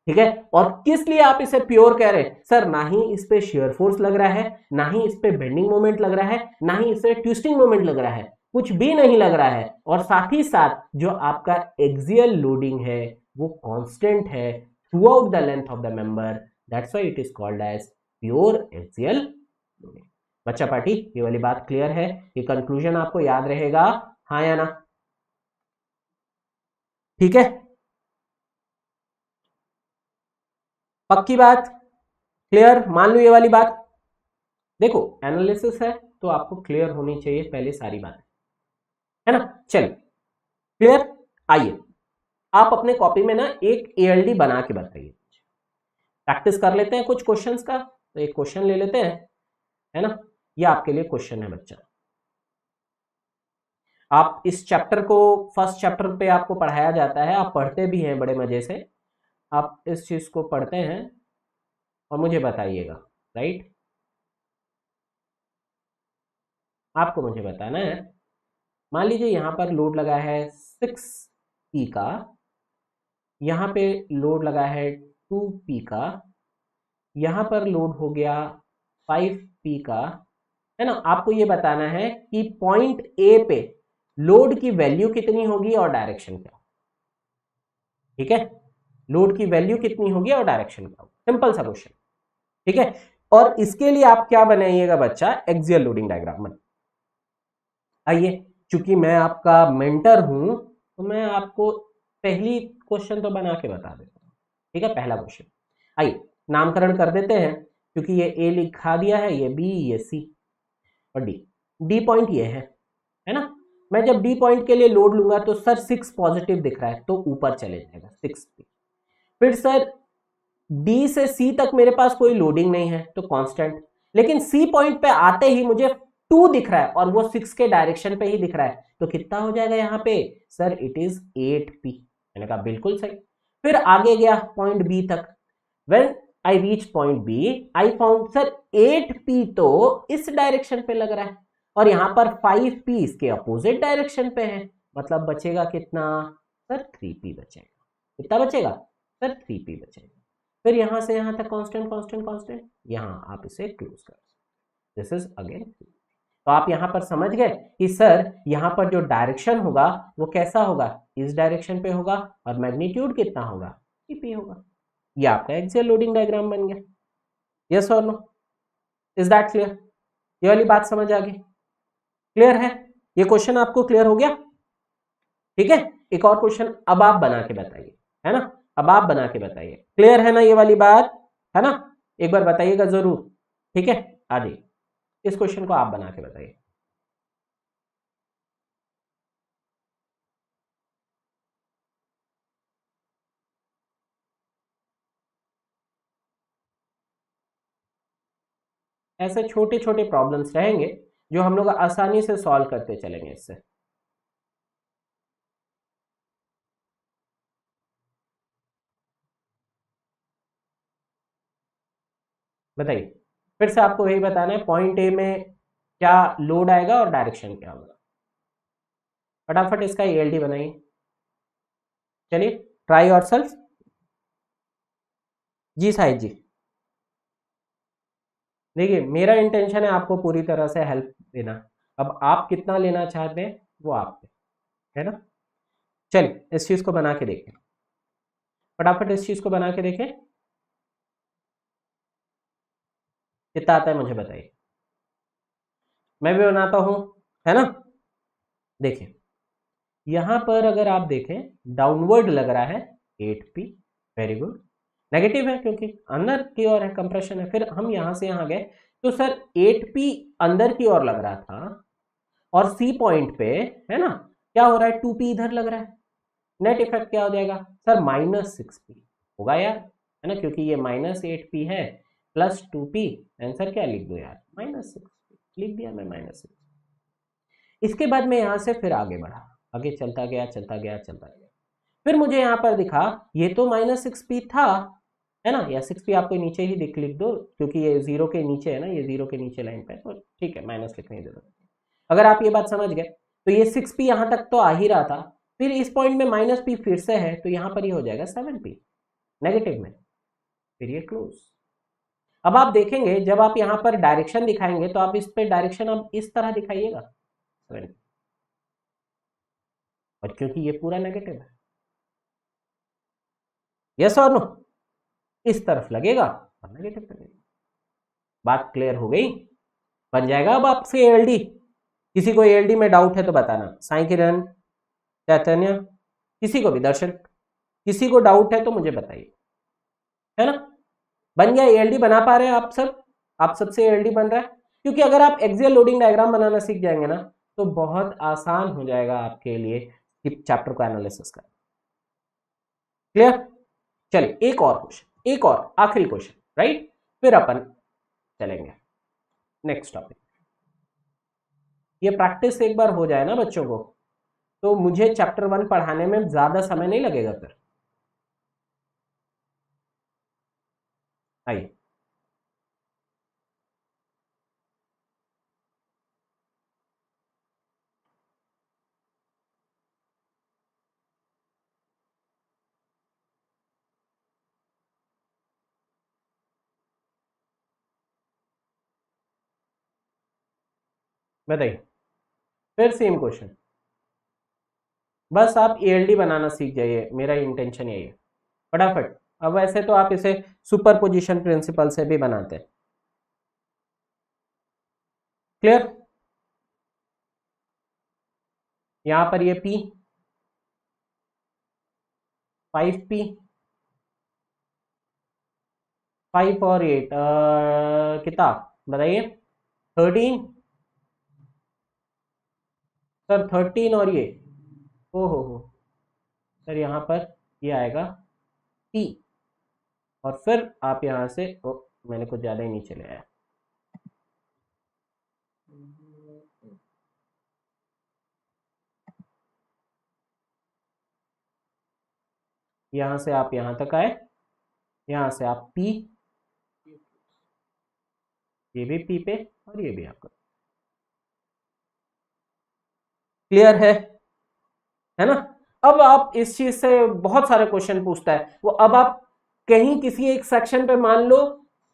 ठीक है, और किस लिए आप इसे pure कह रहे हैं सर, ना ही इस पे शेयर फोर्स लग रहा है, ना ही इस पे बेंडिंग मोमेंट लग रहा है, ना ही इस पे ट्विस्टिंग मोमेंट लग रहा है, कुछ भी नहीं लग रहा है, और साथ ही साथ जो आपका एक्सियल लोडिंग है वो कांस्टेंट है through out the length of the member, that's why it is called as pure axial loading. बच्चा पार्टी, ये वाली बात क्लियर है, ये कंक्लूजन आपको याद रहेगा, हाँ या ना, ठीक है, पक्की बात, क्लियर, मान लो ये वाली बात। देखो एनालिसिस है तो आपको क्लियर होनी चाहिए पहले सारी बातें, है ना। चलिए क्लियर, आइए आप अपने कॉपी में ना एक एएलडी बना के बताइए, प्रैक्टिस कर लेते हैं कुछ क्वेश्चंस का। तो एक क्वेश्चन ले लेते हैं, है ना, ये आपके लिए क्वेश्चन है बच्चा। आप इस चैप्टर को फर्स्ट चैप्टर पे आपको पढ़ाया जाता है, आप पढ़ते भी हैं बड़े मजे से, आप इस चीज को पढ़ते हैं और मुझे बताइएगा, राइट। आपको मुझे बताना है, मान लीजिए यहाँ पर लोड लगा है 6p का, यहाँ पे लोड लगा है 2p का, यहाँ पर लोड हो गया 5p का, है ना। आपको ये बताना है कि पॉइंट ए पे लोड की वैल्यू कितनी होगी और डायरेक्शन क्या, ठीक है। लोड की वैल्यू कितनी होगी और डायरेक्शन क्या होगा, सिंपल सा क्वेश्चन, ठीक है। और इसके लिए आप क्या बनाइएगा बच्चा, एक्सियल लोडिंग डायग्राम बना। आइए, चूंकि मैं आपका मेंटर हूं तो मैं आपको पहली क्वेश्चन तो बना के बता देता हूं, ठीक है। पहला क्वेश्चन, आइए नामकरण कर देते हैं, क्योंकि ये ए लिखा दिया है, ये बी, ये सी और डी। डी पॉइंट ये है ना। मैं जब डी पॉइंट के लिए लोड लूंगा तो सर 6 पॉजिटिव दिख रहा है तो ऊपर चले जाएगा 6 पे। फिर सर डी से सी तक मेरे पास कोई लोडिंग नहीं है तो कांस्टेंट, लेकिन सी पॉइंट पे आते ही मुझे 2 दिख रहा है और वो 6 के डायरेक्शन पे ही दिख रहा है, तो कितना हो जाएगा यहाँ पे, सर इट इज 8p। मैंने कहा बिल्कुल सही। फिर आगे गया पॉइंट बी तक, when I reach point B I found sir 8p तो इस डायरेक्शन पे लग रहा है और यहाँ पर 5p इसके अपोजिट डायरेक्शन पे है, मतलब बचेगा कितना, सर 3p बचेगा। कितना बचेगा, सर 3p बचेगा। फिर यहां से यहां तक कांस्टेंट कांस्टेंट कांस्टेंट, यहां आप इसे क्लोज कर, दिस इज अगेन। तो आप यहां पर समझ गए कि सर यहां पर जो डायरेक्शन होगा वो कैसा होगा, इस डायरेक्शन पे होगा और मैग्नीट्यूड कितना होगा, पी होगा। ये आपका एक्सियल लोडिंग डायग्राम बन गया। यस और नो, इज दैट क्लियर। ये वाली बात समझ आ गई, क्लियर है। ये क्वेश्चन आपको क्लियर हो गया, ठीक है। एक और क्वेश्चन अब आप बना के बताइए, है ना। अब आप बना के बताइए, क्लियर है ना ये वाली बात, है ना। एक बार बताइएगा जरूर, ठीक है। आ जाइए, इस क्वेश्चन को आप बना के बताइए। ऐसे छोटे छोटे प्रॉब्लम्स रहेंगे जो हम लोग आसानी से सॉल्व करते चलेंगे इससे। बताइए, फिर से आपको यही बताना है पॉइंट ए में क्या लोड आएगा और डायरेक्शन क्या होगा। फटाफट इसका ईएलडी बनाइए, चलिए ट्राई योरसेल्फ। जी साहिद जी, देखिए मेरा इंटेंशन है आपको पूरी तरह से हेल्प देना, अब आप कितना लेना चाहते हैं वो आप पे, है ना। चलिए इस चीज को बना के देखें, फटाफट इस चीज को बना के देखें, कितना आता है मुझे बताइए। मैं भी बनाता हूं, है ना। देखिए यहां पर अगर आप देखें डाउनवर्ड लग रहा है 8p, वेरी गुड। नेगेटिव है क्योंकि अंदर की ओर है, कंप्रेशन है। फिर हम यहां से यहां गए तो सर 8p अंदर की ओर लग रहा था और सी पॉइंट पे, है ना, क्या हो रहा है, 2p इधर लग रहा है। नेट इफेक्ट क्या हो जाएगा, सर -6p होगा यार, है ना, क्योंकि ये -8p है प्लस 2p। आंसर क्या लिख दो यार, -6p लिख दिया मैं, -6। इसके बाद मैं यहां से फिर आगे बढ़ा, आगे चलता गया चलता गया चलता गया, फिर मुझे यहां पर दिखा ये तो -6p था, है ना, या 6p आपको नीचे ही लिख दो क्योंकि ये जीरो के नीचे है ना, ये जीरो के नीचे लाइन पे, तो ठीक है माइनस लिखने की जरूरत नहीं। अगर आप ये बात समझ गए तो ये 6p यहां तक तो आ ही रहा था, फिर इस पॉइंट में -p फिर से है तो यहां पर ये हो जाएगा 7p नेगेटिव में, फिर ये क्लोज। अब आप देखेंगे जब आप यहां पर डायरेक्शन दिखाएंगे तो आप इस पे डायरेक्शन अब इस तरह दिखाइएगा 7p, और क्योंकि ये पूरा नेगेटिव है, यस और नो, इस तरफ लगेगा और नेगेटिव लगेगा। बात क्लियर हो गई, बन जाएगा अब आपसे एएलडी। किसी को एएलडी में डाउट है तो बताना, साई किरण, चैतन्य, किसी को भी, दर्शन, किसी को डाउट है तो मुझे बताइए, है ना। बन गया एएलडी, बना पा रहे हैं आप सब, आप सबसे एएलडी बन रहा है, क्योंकि अगर आप एक्सियल लोडिंग डायग्राम बनाना सीख जाएंगे ना तो बहुत आसान हो जाएगा आपके लिए चैप्टर को एनालिसिस करना। क्लियर, चलिए एक और क्वेश्चन, एक और आखिरी क्वेश्चन, राइट, फिर अपन चलेंगे नेक्स्ट टॉपिक। ये प्रैक्टिस एक बार हो जाए ना बच्चों को, तो मुझे चैप्टर 1 पढ़ाने में ज्यादा समय नहीं लगेगा फिर। आइए, बताइए, फिर सेम क्वेश्चन। बस आप एएलडी बनाना सीख जाइए, मेरा इंटेंशन यही है, फटाफट। अब वैसे तो आप इसे सुपर पोजिशन प्रिंसिपल से भी बनाते हैं। क्लियर? यहां पर ये P 5P 5 और 8 कितना बताइए? 13 सर, 13 और ये, ओ हो सर, यहाँ पर ये आएगा P, और फिर आप यहाँ से मैंने कुछ ज़्यादा ही नीचे ले आया। यहाँ से आप यहाँ तक आए, यहाँ से आप P, ये भी P पे और ये भी आपका। क्लियर है ना? अब आप इस चीज से बहुत सारे क्वेश्चन पूछता है वो। अब आप कहीं किसी एक सेक्शन पे मान लो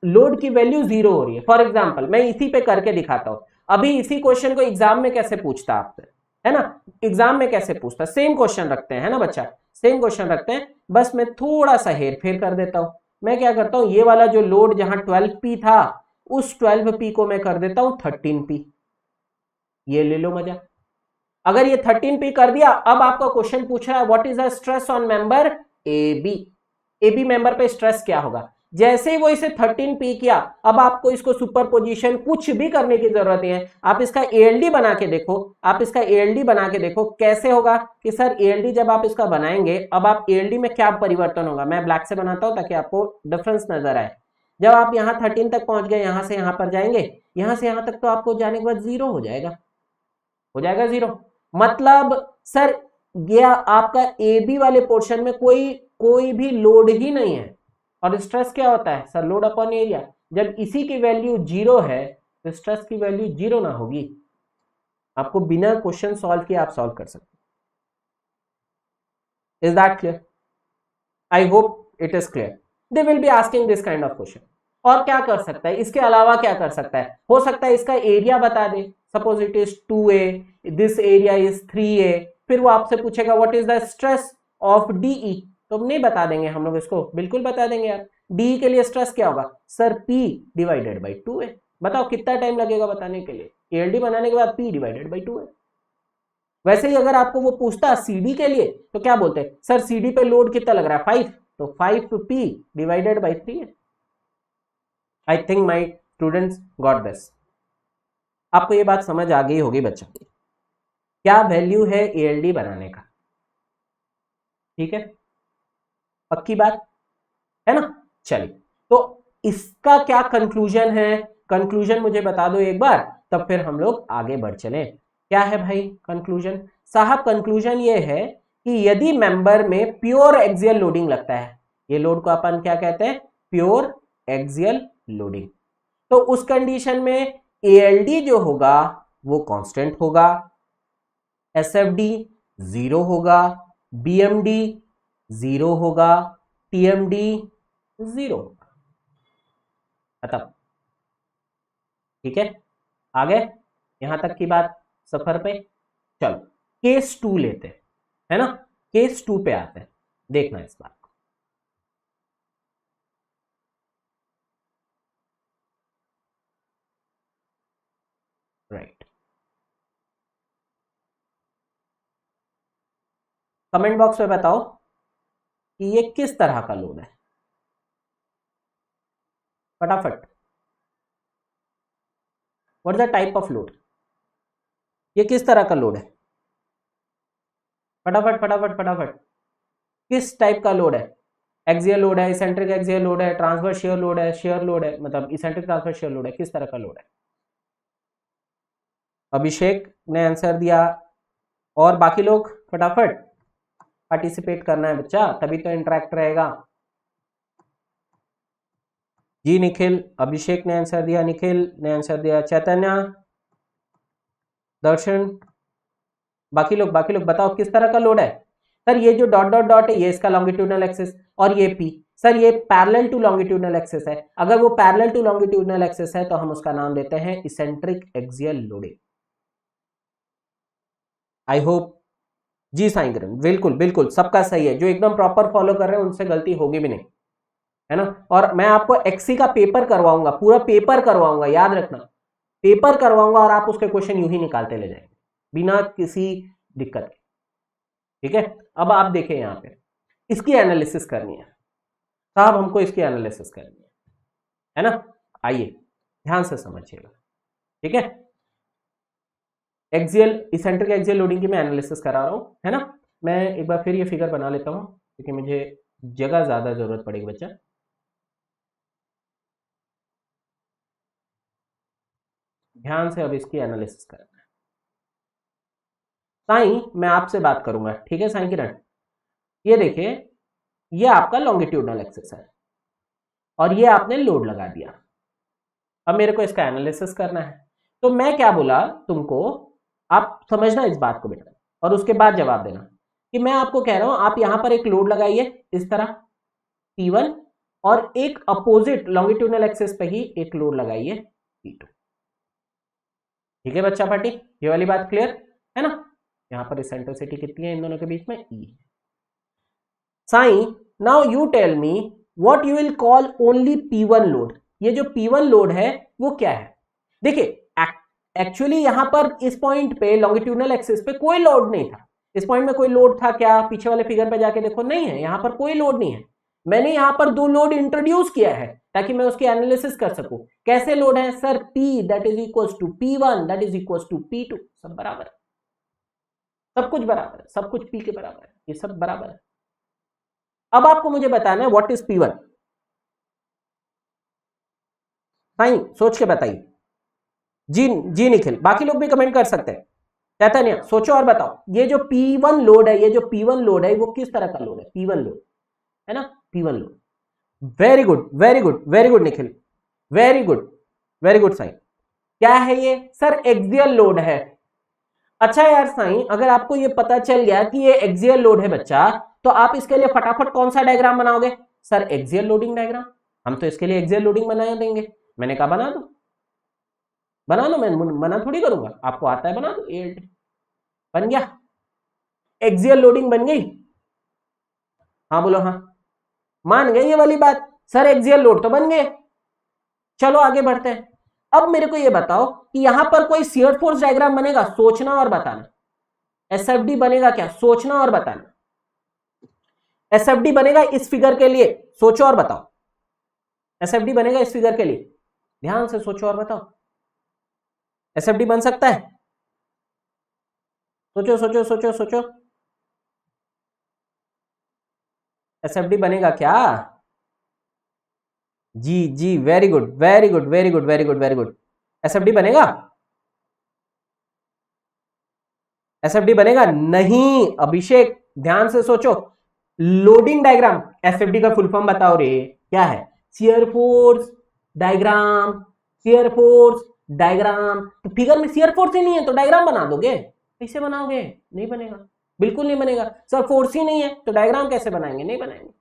लोड की वैल्यू 0 हो रही है, फॉर एग्जांपल मैं इसी पे करके दिखाता हूं। अभी इसी क्वेश्चन को एग्जाम में कैसे पूछता आपसे, है ना? एग्जाम में कैसे पूछता, सेम क्वेश्चन रखते हैं, है ना बच्चा? सेम क्वेश्चन रखते हैं, बस मैं थोड़ा सा हेर फेर कर देता हूं। मैं क्या करता हूं, ये वाला जो लोड जहां 12P था, उस 12P को मैं कर देता हूं 13P। ये ले लो मजा। अगर ये 13P कर दिया, अब आपका क्वेश्चन पूछ रहा है what is the stress on member AB। AB member पे स्ट्रेस क्या होगा? जैसे ही वो इसे 13P किया, अब आपको इसको सुपर पोजिशन कुछ भी करने की जरूरत नहीं है। आप इसका ALD बना के देखो, आप इसका ALD बना के देखो कैसे होगा कि सर ALD जब आप इसका बनाएंगे, अब आप ALD में क्या परिवर्तन होगा। मैं ब्लैक से बनाता हूं ताकि आपको डिफरेंस नजर आए। जब आप यहाँ 13 तक पहुंच गए, यहां से यहां पर जाएंगे, यहां से यहां तक तो आपको जाने के बाद 0 हो जाएगा 0। मतलब सर ये आपका ए बी वाले पोर्शन में कोई भी लोड ही नहीं है। और स्ट्रेस क्या होता है सर? Load upon area. जब इसी की वैल्यू 0 है तो स्ट्रेस की वैल्यू 0 ना होगी। आपको बिना क्वेश्चन सॉल्व किए आप सॉल्व कर सकते। Is that clear? I hope it is clear. They will be asking this kind of question. और क्या कर सकता है इसके अलावा? क्या कर सकता है? हो सकता है इसका एरिया बता दे, suppose it is 2A, this area is 3A। फिर वो आपसे पूछेगा what is the stress of DE, तो हम नहीं बता देंगे, हम लोग इसको बिल्कुल बता देंगे यार। DE के लिए स्ट्रेस क्या होगा sir? P divided by 2A। बताओ कितना टाइम लगेगा बताने के लिए? ALD बनाने के बाद P डिवाइडेड बाई 2A। वैसे ही अगर आपको वो पूछता CD के लिए तो क्या बोलते हैं सर? CD पे लोड कितना लग रहा है? 5, तो 5P divided by 3A। I think my students got this. आपको ये बात समझ आ गई होगी बच्चा, क्या वैल्यू है ALD बनाने का। ठीक है, पक्की बात है ना? चलिए, तो इसका क्या कंक्लूजन है? कंक्लूजन मुझे बता दो एक बार, तब फिर हम लोग आगे बढ़ चले। क्या है भाई कंक्लूजन साहब? कंक्लूजन ये है कि यदि मेंबर में प्योर एक्सियल लोडिंग लगता है, ये लोड को अपन क्या कहते हैं? Pure axial loading. तो उस कंडीशन में ALD जो होगा वो कांस्टेंट होगा, SFD 0 होगा, BMD 0 होगा, TMD 0 होगा। खत्म। ठीक है, आ गए यहां तक की बात सफर पे? चलो केस 2 लेते हैं, है ना? केस 2 पे आते हैं, देखना इस बात को। राइट, कमेंट बॉक्स में बताओ कि ये किस तरह का लोड है, फटाफट। What is the type of load? ये किस तरह का लोड है? फटाफट फटाफट फटाफट। किस टाइप का लोड है? एक्सियल लोड है, इसेंट्रिक एक्सियल लोड है, ट्रांसवर्स शियर लोड है, शियर लोड है, मतलब इसेंट्रिक ट्रांसवर्स शियर लोड है, किस तरह का लोड है? अभिषेक ने आंसर दिया, और बाकी लोग फटाफट पार्टिसिपेट करना है बच्चा, तभी तो इंटरेक्ट रहेगा। जी निखिल, अभिषेक ने आंसर दिया, निखिल ने आंसर दिया, चैतन्य, दर्शन, बाकी लोग बताओ किस तरह का लोड है। सर ये जो डॉट डॉट डॉट है ये इसका लॉन्गिट्यूडनल एक्सिस, और ये पी, सर ये पैरेलल टू लॉन्गिट्यूडनल एक्सिस है। अगर वो पैरेलल टू लॉन्गिट्यूडनल एक्सिस है तो हम उसका नाम देते हैं eccentric axial loading. I hope. जी साईं किरण, बिल्कुल बिल्कुल सबका सही है, जो एकदम प्रॉपर फॉलो कर रहे हैं उनसे गलती होगी भी नहीं, है ना। और मैं आपको एक्सी का पेपर करवाऊंगा, पूरा पेपर करवाऊंगा, याद रखना, पेपर करवाऊंगा, और आप उसके क्वेश्चन यूं ही निकालते ले जाएंगे बिना किसी दिक्कत के, ठीक है। अब आप देखें यहां पे इसकी एनालिसिस करनी है साहब, हमको इसकी एनालिसिस करनी है ना। आइए ध्यान से समझिएगा, ठीक है। एक्सियल, इसेंट्रिक एक्सियल लोडिंग की मैं एनालिसिस करा रहा हूं, है ना। मैं एक बार फिर ये फिगर बना लेता हूं क्योंकि मुझे जगह ज्यादा जरूरत पड़ेगी बच्चा। ध्यान से अब इसकी एनालिसिस करना है। साईं मैं आपसे बात करूंगा, ठीक है साईं किरण। ये देखिए, ये आपका लॉन्गिट्यूडनल एक्सिस है और ये आपने लोड लगा दिया। अब मेरे को इसका एनालिसिस करना है, तो मैं क्या बोला तुमको, आप समझना इस बात को बेटा, और उसके बाद जवाब देना कि मैं आपको कह रहा हूं आप यहां पर एक लोड लगाइए इस तरह P1, और एक अपोजिट लॉन्गिट्यूडनल एक्सिस पे ही एक लोड लगाइए P2। ठीक है बच्चा पार्टी, ये वाली बात क्लियर है ना। यहां पर इसेंट्रिसिटी कितनी है इन दोनों के बीच में, E। Sai now you tell me what you will call only P1 load. ये जो P1 लोड है वो क्या है। देखिए एक्चुअली यहां पर इस पॉइंट पे लॉन्गिट्यूडनल एक्सिस पे कोई लोड नहीं था। इस पॉइंट में कोई लोड था क्या, पीछे वाले फिगर पे जाके देखो, नहीं है, यहां पर कोई लोड नहीं है। मैंने यहां पर दो लोड इंट्रोड्यूस किया है ताकि मैं उसकी एनालिसिस कर सकूं। कैसे लोड है sir, P that is equals to P1 that is equals to P2, सब बराबर है, सब कुछ बराबर है, सब कुछ P के बराबर है, ये सब बराबर है। अब आपको मुझे बताना है व्हाट इज P1। साईं सोच के बताइए। जी जी निखिल, बाकी लोग भी कमेंट कर सकते हैं। चैतन्य सोचो और बताओ, ये जो P1 लोड है, ये जो P1 लोड है वो किस तरह का लोड है, P1 लोड है ना, P1 load. Very good very good very good Nikhil, very good Sai. क्या है ये सर, एक्सियल लोड है। अच्छा यार साईं, अगर आपको ये पता चल गया कि ये एक्सियल लोड है बच्चा, तो आप इसके लिए फटाफट कौन सा डायग्राम बनाओगे सर, एक्सियल लोडिंग डायग्राम। हम तो इसके लिए एक्सियल लोडिंग बना देंगे। मैंने कहा बना दो, बना लो, मैं मना थोड़ी करूंगा, आपको आता है बना दो। ALT बन गया, एक्सियल लोडिंग बन गई। हाँ बोलो हाँ, मान गए ये वाली बात, सर एक्सियल लोड तो बन गए। चलो आगे बढ़ते हैं। अब मेरे को ये बताओ कि यहां पर कोई शियर फोर्स डायग्राम बनेगा, सोचना और बताना। SFD बनेगा क्या, सोचना और बताना। SFD बनेगा इस फिगर के लिए, सोचो और बताओ। SFD बनेगा इस फिगर के लिए, ध्यान से सोचो और बताओ। SFD बन सकता है, सोचो सोचो सोचो सोचो। SFD बनेगा क्या। जी जी very good very good very good very good very good. SFD बनेगा, SFD बनेगा नहीं। अभिषेक ध्यान से सोचो, लोडिंग डायग्राम, SFD का फुल फॉर्म बताओ रे, क्या है, shear force diagram, shear force diagram. तो फिगर में शियर फोर्स ही नहीं है तो डायग्राम बना दोगे, कैसे बनाओगे, नहीं बनेगा, बिल्कुल नहीं बनेगा। सर फोर्स ही नहीं है तो डायग्राम कैसे बनाएंगे, नहीं बनाएंगे।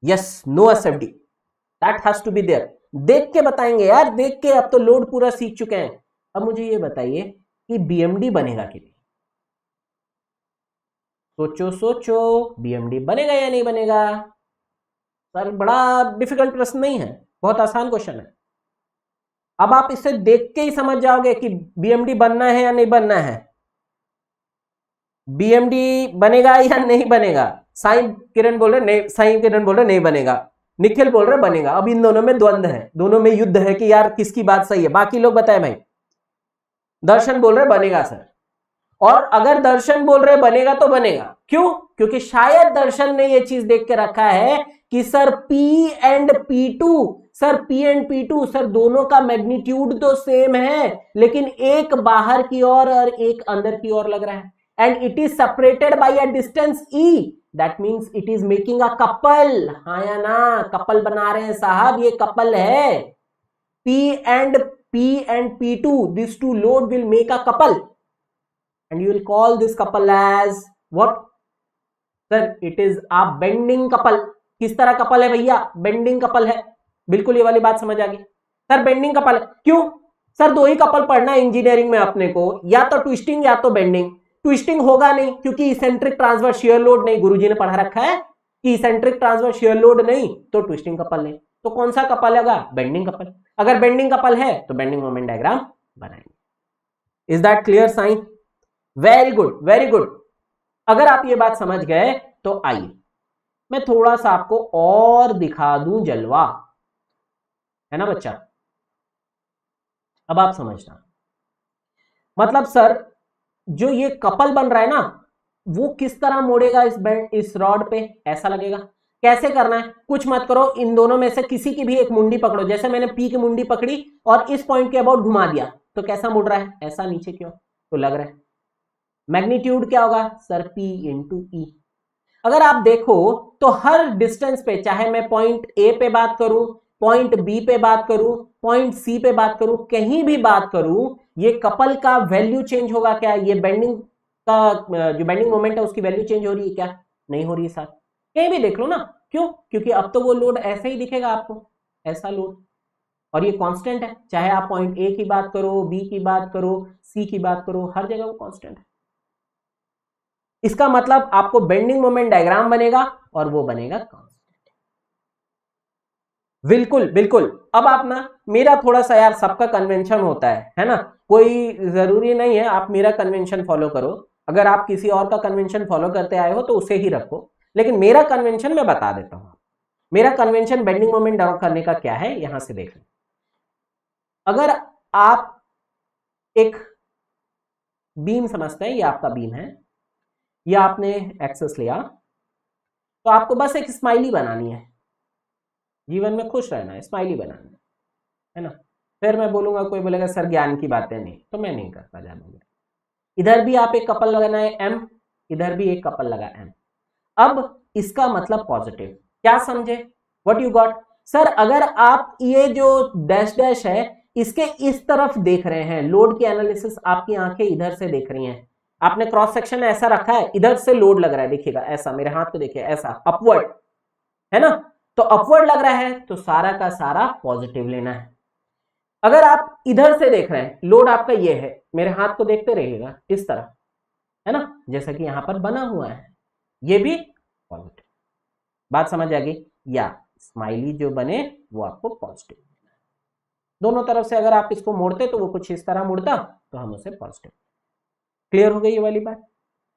Yes no SFD, that has to be there. देख के बताएंगे यार, देख के, अब तो लोड पूरा सीख चुके हैं। अब मुझे ये बताइए कि BMD बनेगा कि नहीं, सोचो सोचो, BMD बनेगा या नहीं बनेगा। सर बड़ा डिफिकल्ट प्रश्न नहीं है, बहुत आसान क्वेश्चन है। अब आप इसे देख के ही समझ जाओगे कि BMD बनना है या नहीं बनना है। BMD बनेगा या नहीं बनेगा। साईं किरण बोल रहे नहीं, साईं किरण बोल रहे नहीं बनेगा, निखिल बोल रहे बनेगा। अब इन दोनों में द्वंद्व है, दोनों में युद्ध है कि यार किसकी बात सही है। बाकी लोग बताए भाई। दर्शन बोल रहे बनेगा सर, और अगर दर्शन बोल रहे बनेगा तो बनेगा, क्यों, क्योंकि शायद दर्शन ने ये चीज देख के रखा है कि sir P and P2 sir P and P2 sir दोनों का मैग्नीट्यूड तो सेम है, लेकिन एक बाहर की ओर और एक अंदर की ओर लग रहा है, and it is separated by a distance E, that means it is making a couple. हाँ या ना, कपल बना रहे हैं साहब, ये कपल है। P and P2, these two load will make a couple, and you will call this couple as what? Sir, it is a bending couple. किस तरह कपल है भैया? बेंडिंग कपल है। बिल्कुल ये वाली बात समझ आ गई। सर बेंडिंग कपल है, क्यों? सर दो ही कपल पढ़ना है इंजीनियरिंग में अपने को, या तो ट्विस्टिंग या तो बेंडिंग। ट्विस्टिंग होगा नहीं, क्योंकि इसेंट्रिक ट्रांसवर्स शियर लोड नहीं, गुरुजी ने पढ़ा रखा है कि इसेंट्रिक ट्रांसवर्स शियर लोड नहीं तो ट्विस्टिंग कपल नहीं। तो कौन सा कपल होगा? Bending couple. अगर बेंडिंग कपल है तो बेंडिंग मोमेंट डायग्राम बनाएंगे। Is that clear sign? Very good, very good. अगर आप ये बात समझ गए तो आइए मैं थोड़ा सा आपको और दिखा दूं जलवा, है ना बच्चा? अब आप समझना, मतलब सर जो ये कपल बन रहा है ना, वो किस तरह मोड़ेगा इस रॉड पे? ऐसा लगेगा। कैसे करना है? कुछ मत करो, इन दोनों में से किसी की भी एक मुंडी पकड़ो, जैसे मैंने P की मुंडी पकड़ी और इस पॉइंट के अबाउट घुमा दिया, तो कैसा मुड़ रहा है? ऐसा नीचे क्यों? तो लग रहा है मैग्नीट्यूड क्या होगा सर? P into E। अगर आप देखो तो हर डिस्टेंस पे, चाहे मैं पॉइंट A पे बात करूं, पॉइंट B पे बात करूं, पॉइंट C पे बात करूं, कहीं भी बात करूं, ये कपल का वैल्यू चेंज होगा क्या? ये बेंडिंग का जो बेंडिंग मोमेंट है उसकी वैल्यू चेंज हो रही है क्या? नहीं हो रही है साहब। कहीं भी देख लो ना, क्यों? क्योंकि अब तो वो लोड ऐसे ही दिखेगा आपको, ऐसा लोड, और ये कांस्टेंट है, चाहे आप पॉइंट A की बात करो, B की बात करो, C की बात करो, हर जगह वो कांस्टेंट है। इसका मतलब आपको बेंडिंग मोमेंट डायग्राम बनेगा और वो बनेगा कांस्टेंट। बिल्कुल बिल्कुल। अब आप ना, मेरा थोड़ा सा यार सबका कन्वेंशन होता है ना, कोई जरूरी नहीं है आप मेरा कन्वेंशन फॉलो करो, अगर आप किसी और का कन्वेंशन फॉलो करते आए हो तो उसे ही रखो, लेकिन मेरा कन्वेंशन मैं बता देता हूं। मेरा कन्वेंशन बेंडिंग मोमेंट ड्रॉ करने का क्या है, यहां से देख लें। अगर आप एक बीम समझते हैं, ये आपका बीम है, ये आपने एक्सेस लिया, तो आपको बस एक स्माइली बनानी है, जीवन में खुश रहना है, स्माइली बनाना है ना। फिर मैं बोलूंगा, कोई बोलेगा सर ज्ञान की बातें नहीं, तो मैं नहीं करता ज्यादा। इधर भी आप एक कपल लगाना है M, इधर भी एक कपल लगा M। अब इसका मतलब पॉजिटिव, क्या समझे? What you got? सर अगर आप ये जो डैश डैश है इसके इस तरफ देख रहे हैं, लोड की एनालिसिस आपकी आंखें इधर से देख रही हैं, आपने क्रॉस सेक्शन ऐसा रखा है, इधर से लोड लग रहा है, देखिएगा ऐसा, मेरे हाथ पे देखिए ऐसा अपवर्ड, है ना? तो अपवर्ड लग रहा है तो सारा का सारा पॉजिटिव लेना है। अगर आप इधर से देख रहे हैं, लोड आपका ये है, मेरे हाथ को देखते रहिएगा इस तरह, है ना, जैसा कि यहां पर बना हुआ है, ये भी पॉजिटिव। बात समझ आ गई? या स्माइली जो बने वो आपको पॉजिटिव, दोनों तरफ से अगर आप इसको मोड़ते तो वो कुछ इस तरह मुड़ता, तो हम उसे पॉजिटिव। क्लियर हो गई ये वाली बात?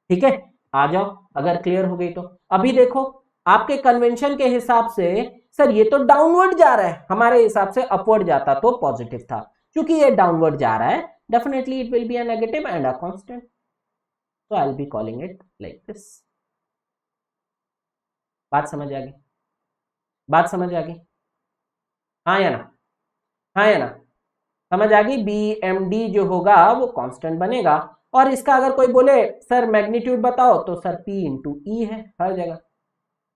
ठीक है, आ जाओ, अगर क्लियर हो गई तो अभी देखो आपके कन्वेंशन के हिसाब से, सर ये तो डाउनवर्ड जा रहा है, हमारे हिसाब से अपवर्ड जाता तो पॉजिटिव था, क्योंकि ये डाउनवर्ड जा रहा है, definitely it will be a negative and a constant, तो I will be calling it like this. बात समझ आ गई? बात समझ आ गई? हाँ या ना? हाँ या ना? समझ आ गई? BMD जो होगा वो कांस्टेंट बनेगा, और इसका अगर कोई बोले सर मैग्नीट्यूड बताओ, तो सर P इंटू E है हर जगह,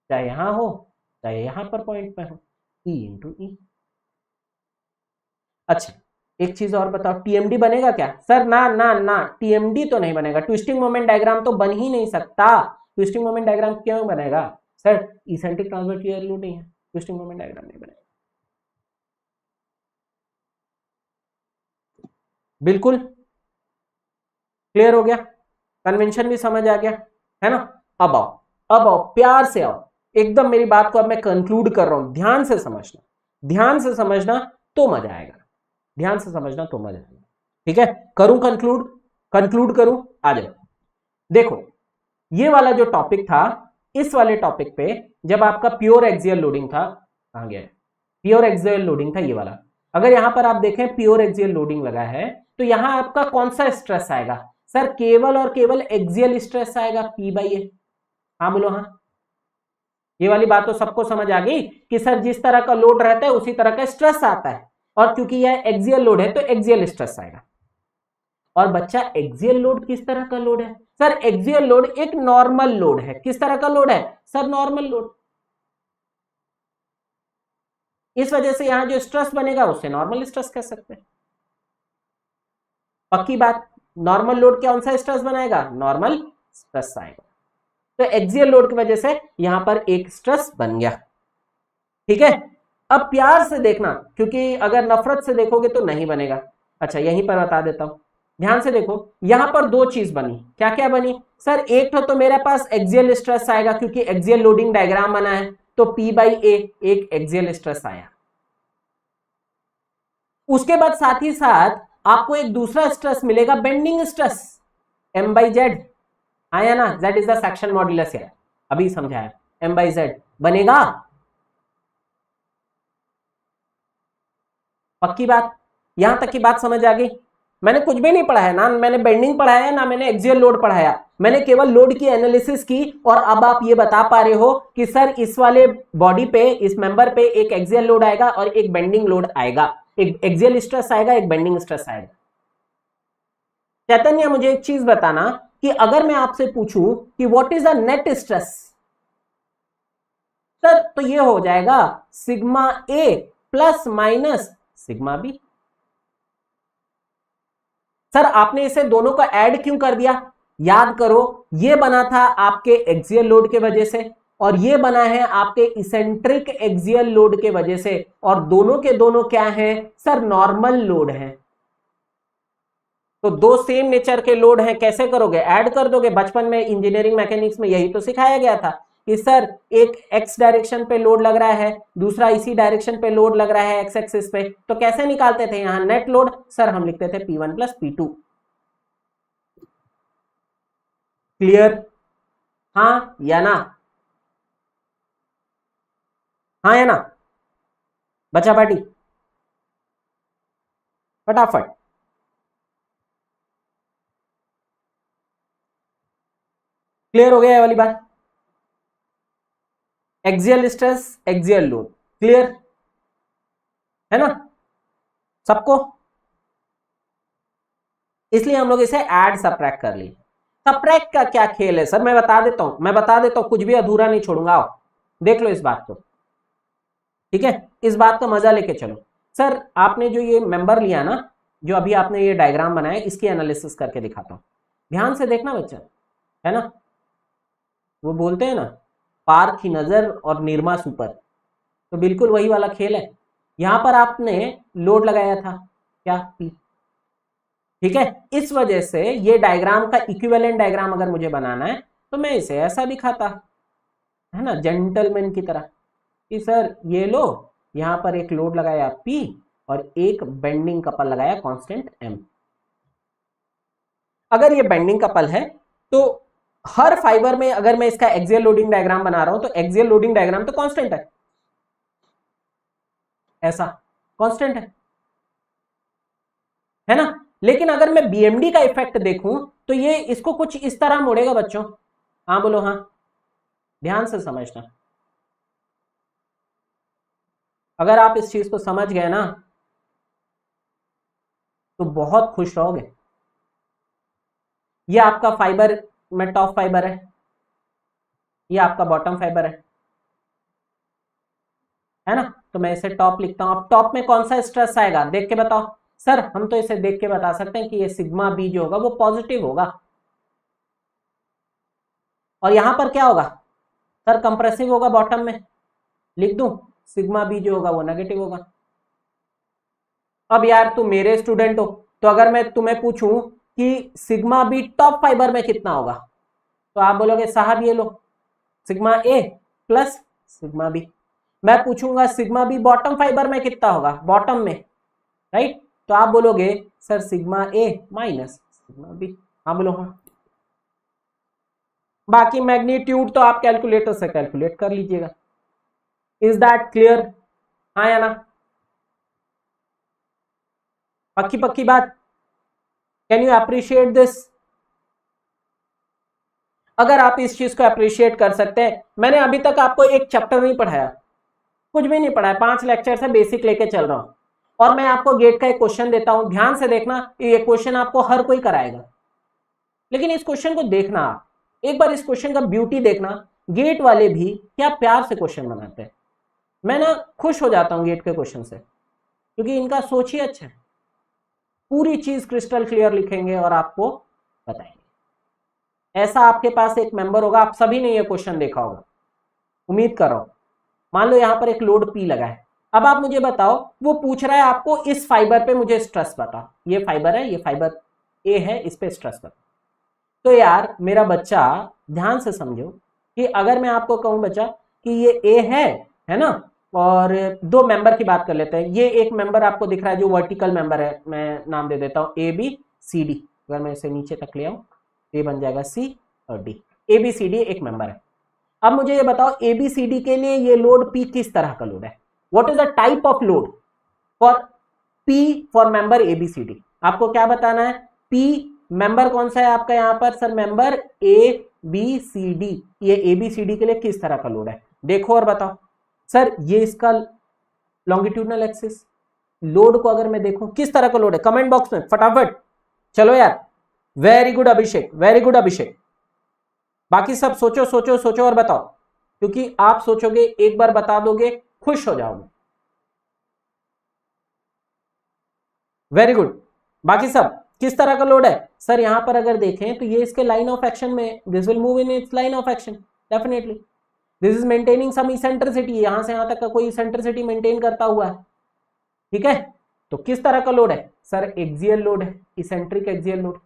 चाहे यहां हो चाहे यहां पर पॉइंट पे हो, P इंटू E। अच्छा एक चीज और बताओ, TMD बनेगा क्या? सर ना ना ना, TMD तो नहीं बनेगा, ट्विस्टिंग मोमेंट डायग्राम तो बन ही नहीं सकता। ट्विस्टिंग मोमेंट डायग्राम क्यों बनेगा? Sir eccentric transverse shear load नहीं है, ट्विस्टिंग मोमेंट डायग्राम नहीं बनेगा। बिल्कुल क्लियर हो गया, कन्वेंशन भी समझ आ गया, है ना? अब आओ, अब आओ, प्यार से आओ, एकदम मेरी बात को अब मैं कंक्लूड कर रहा हूं, ध्यान से समझना, ध्यान से समझना तो मजा आएगा, ध्यान से समझना तो मजा आएगा। ठीक है, करूं कंक्लूड? कंक्लूड करूं? आ जाओ, देखो ये वाला जो टॉपिक था, इस वाले टॉपिक पे जब आपका प्योर एक्सियल लोडिंग था, कहां गया? प्योर एक्सियल लोडिंग था ये वाला, अगर यहां पर आप देखें प्योर एक्सियल लोडिंग लगा है, तो यहां आपका कौन सा स्ट्रेस आएगा? सर केवल और केवल एक्सियल स्ट्रेस आएगा, P/A। हाँ बोलो हाँ, ये वाली बात तो सबको समझ आ गई कि सर जिस तरह का लोड रहता है उसी तरह का स्ट्रेस आता है, और क्योंकि यह एक्सियल लोड है तो एक्सियल स्ट्रेस आएगा। और बच्चा एक्सियल लोड किस तरह का लोड है? सर एक्सियल लोड एक नॉर्मल लोड है। किस तरह का लोड है सर? Normal load. इस वजह से यहां जो स्ट्रेस बनेगा उसे नॉर्मल स्ट्रेस कह सकते हैं। पक्की बात, नॉर्मल लोड कौन सा स्ट्रेस बनाएगा? नॉर्मल स्ट्रेस आएगा। तो एक्सियल लोड की वजह से यहां पर एक स्ट्रेस बन गया। ठीक है, अब प्यार से देखना, क्योंकि अगर नफरत से देखोगे तो नहीं बनेगा। अच्छा यहीं पर बता देता हूं, ध्यान से देखो, यहां पर दो चीज बनी। क्या क्या बनी सर? एक तो मेरे पास एक्सियल स्ट्रेस आएगा क्योंकि एक्सियल लोडिंग डायग्राम बना है, तो P बाई ए एक एक्सियल स्ट्रेस आया। उसके बाद साथ ही साथ आपको एक दूसरा स्ट्रेस मिलेगा, bending stress, M by Z आया ना, Z is the section modulus है, अभी समझाया, M बाई जेड बनेगा। पक्की बात, यहां तक की बात समझ आ गई? मैंने कुछ भी नहीं पढ़ाया ना, मैंने बेंडिंग पढ़ाया ना मैंने एक्सियल लोड पढ़ाया, मैंने केवल लोड की एनालिसिस की। और अब आप ये बता पा रहे हो कि सर इस वाले बॉडी पे, इस मेंबर पे एक एक्सियल लोड आएगा और एक बेंडिंग लोड आएगा, एक एक्सियल स्ट्रेस आएगा, एक बेंडिंग स्ट्रेस आएगा। चैतन्य मुझे एक चीज बताना कि अगर मैं आपसे पूछूं कि what is the net stress, sir तो ये हो जाएगा sigma a plus minus sigma b. Sir आपने इसे दोनों को ऐड क्यों कर दिया? याद करो, ये बना था आपके एक्सियल लोड के वजह से और ये बना है आपके इसेंट्रिक एक्सियल लोड के वजह से, और दोनों के दोनों क्या है सर? नॉर्मल लोड है। तो दो सेम नेचर के लोड हैं, कैसे करोगे? ऐड कर दोगे। बचपन में इंजीनियरिंग मैकेनिक्स में यही तो सिखाया गया था कि सर एक एक्स डायरेक्शन पे लोड लग रहा है, दूसरा इसी डायरेक्शन पे लोड लग रहा है एक्स एक्सिस पे, तो कैसे निकालते थे? यहां नेट लोड सर हम लिखते थे P1 प्लस P2। क्लियर? हाँ या ना? हाँ या ना? बचा पार्टी फटाफट। क्लियर हो गया ये वाली बात? Axial stress, axial load, clear है ना सबको? इसलिए हम लोग इसे ऐड सब्ट्रैक्ट कर लिए। सब्ट्रैक्ट का क्या खेल है सर? मैं बता देता हूं, कुछ भी अधूरा नहीं छोड़ूंगा। आओ देख लो इस बात को, ठीक है? इस बात का मजा लेके चलो। सर आपने जो ये मेंबर लिया ना, जो अभी आपने ये डायग्राम बनाया, इसकी एनालिसिस करके दिखाता हूं, ध्यान से देखना बच्चा, है ना? वो बोलते हैं ना, पार की नजर और निरमा सुपर, तो बिल्कुल वही वाला खेल है। यहां पर आपने लोड लगाया था क्या? P, ठीक है? इस वजह से ये डायग्राम का इक्विवेलेंट डायग्राम अगर मुझे बनाना है तो मैं इसे ऐसा दिखाता, है ना, जेंटलमैन की तरह, कि सर ये लो, यहां पर एक लोड लगाया P और एक बेंडिंग कपल लगाया कांस्टेंट M। अगर ये बेंडिंग कपल है तो हर फाइबर में अगर मैं इसका एक्सियल लोडिंग डायग्राम बना रहा हूं तो एक्सियल लोडिंग डायग्राम तो कांस्टेंट है, ऐसा कांस्टेंट है ना? लेकिन अगर मैं BMD का इफेक्ट देखूं तो ये इसको कुछ इस तरह मुड़ेगा बच्चों। हाँ बोलो हाँ, ध्यान से समझना। अगर आप इस चीज को समझ गए ना तो बहुत खुश रहोगे। ये आपका फाइबर में टॉप फाइबर है, ये आपका बॉटम फाइबर है ना? तो मैं इसे टॉप लिखता हूं। अब टॉप में कौन सा स्ट्रेस आएगा देख के बताओ। सर हम तो इसे देख के बता सकते हैं कि ये सिग्मा बी जो होगा वो पॉजिटिव होगा, और यहां पर क्या होगा सर? कंप्रेसिव होगा बॉटम में, लिख दूं सिग्मा बी जो होगा वो नेगेटिव होगा। अब यार तुम मेरे स्टूडेंट हो, तो अगर मैं तुम्हें पूछूं कि सिग्मा बी टॉप फाइबर में कितना होगा, तो आप बोलोगे साहब ये लो sigma a plus sigma B. मैं पूछूंगा सिग्मा बी बॉटम फाइबर में कितना होगा, बॉटम में, राइट? तो आप बोलोगे सर सिग्मा ए माइनस सिग्मा बी। हाँ बोलो हाँ। बाकी मैग्नीट्यूड तो आप कैलकुलेटर से कैलकुलेट कर लीजिएगा। Is that clear? हाँ या ना? पक्की पक्की बात? Can you appreciate this? अगर आप इस चीज को अप्रिशिएट कर सकते हैं, मैंने अभी तक आपको एक चैप्टर नहीं पढ़ाया, कुछ भी नहीं पढ़ाया, 5 लेक्चर से बेसिक लेके चल रहा हूं, और मैं आपको गेट का एक क्वेश्चन देता हूं, ध्यान से देखना, ये क्वेश्चन आपको हर कोई कराएगा, लेकिन इस क्वेश्चन को देखना आप एक बार, इस क्वेश्चन का ब्यूटी देखना, गेट वाले भी क्या प्यार से क्वेश्चन बनाते हैं। मैं ना खुश हो जाता हूं गेट के क्वेश्चन से, क्योंकि इनका सोच ही अच्छा है, पूरी चीज क्रिस्टल क्लियर लिखेंगे और आपको बताएंगे। ऐसा आपके पास एक मेंबर होगा, आप सभी ने ये क्वेश्चन देखा होगा, उम्मीद कर रहा हूं। मान लो यहां पर एक लोड पी लगा है, अब आप मुझे बताओ, वो पूछ रहा है आपको इस फाइबर पे मुझे स्ट्रेस बता, ये फाइबर है, ये फाइबर ए है, इस पे स्ट्रेस बता। तो यार मेरा बच्चा ध्यान से समझो कि अगर मैं आपको कहूं बच्चा कि ये ए है ना, और दो मेंबर की बात कर लेते हैं, ये एक मेंबर आपको दिख रहा है जो वर्टिकल मेंबर है, मैं नाम दे देता हूं ए बी सी डी, अगर मैं इसे नीचे तक ले आऊं ये बन जाएगा सी और D, A B C D एक मेंबर है। अब मुझे ये बताओ एबीसीडी के लिए ये लोड पी किस तरह का लोड है, what is the type of load for P for member ABCD. आपको क्या बताना है, पी मेंबर कौन सा है आपका यहां पर sir, member A B C D, ये एबीसीडी के लिए किस तरह का लोड है, देखो और बताओ। सर ये इसका लॉन्गिट्यूडनल एक्सिस लोड को अगर मैं देखूं किस तरह का लोड है, कमेंट बॉक्स में फटाफट, चलो यार, वेरी गुड अभिषेक, वेरी गुड अभिषेक। बाकी सब सोचो सोचो सोचो और बताओ, क्योंकि आप सोचोगे एक बार बता दोगे खुश हो जाओगे। Very good. बाकी सब किस तरह का लोड है सर, यहां पर अगर देखें तो ये इसके लाइन ऑफ एक्शन में, this will move in its line of action definitely, this is maintaining some eccentricity, यहां से यहां तक का कोई इसेंट्रिसिटी मेंटेन करता हुआ है, ठीक है। तो किस तरह का लोड है सर, एक्सियल लोड है, इसेंट्रिक एक्सियल लोड,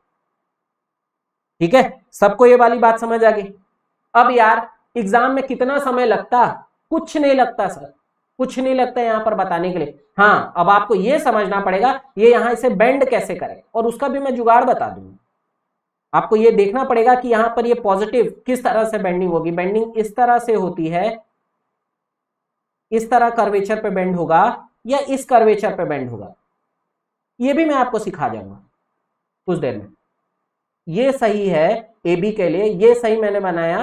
ठीक है। सबको ये वाली बात समझ आ गई। अब यार एग्जाम में कितना समय लगता, कुछ नहीं लगता सर, कुछ नहीं लगता यहां पर बताने के लिए। हाँ अब आपको यह समझना पड़ेगा ये यहां इसे बेंड कैसे करें, और उसका भी मैं जुगाड़ बता दूंगा। आपको यह देखना पड़ेगा कि यहां पर ये पॉजिटिव किस तरह से बेंडिंग होगी, बेंडिंग इस तरह से होती है, इस तरह कर्वेचर पे बेंड होगा या इस कर्वेचर पे बेंड होगा, ये भी मैं आपको सिखा जाऊंगा कुछ देर में। ये सही है ए बी के लिए, ये सही मैंने बनाया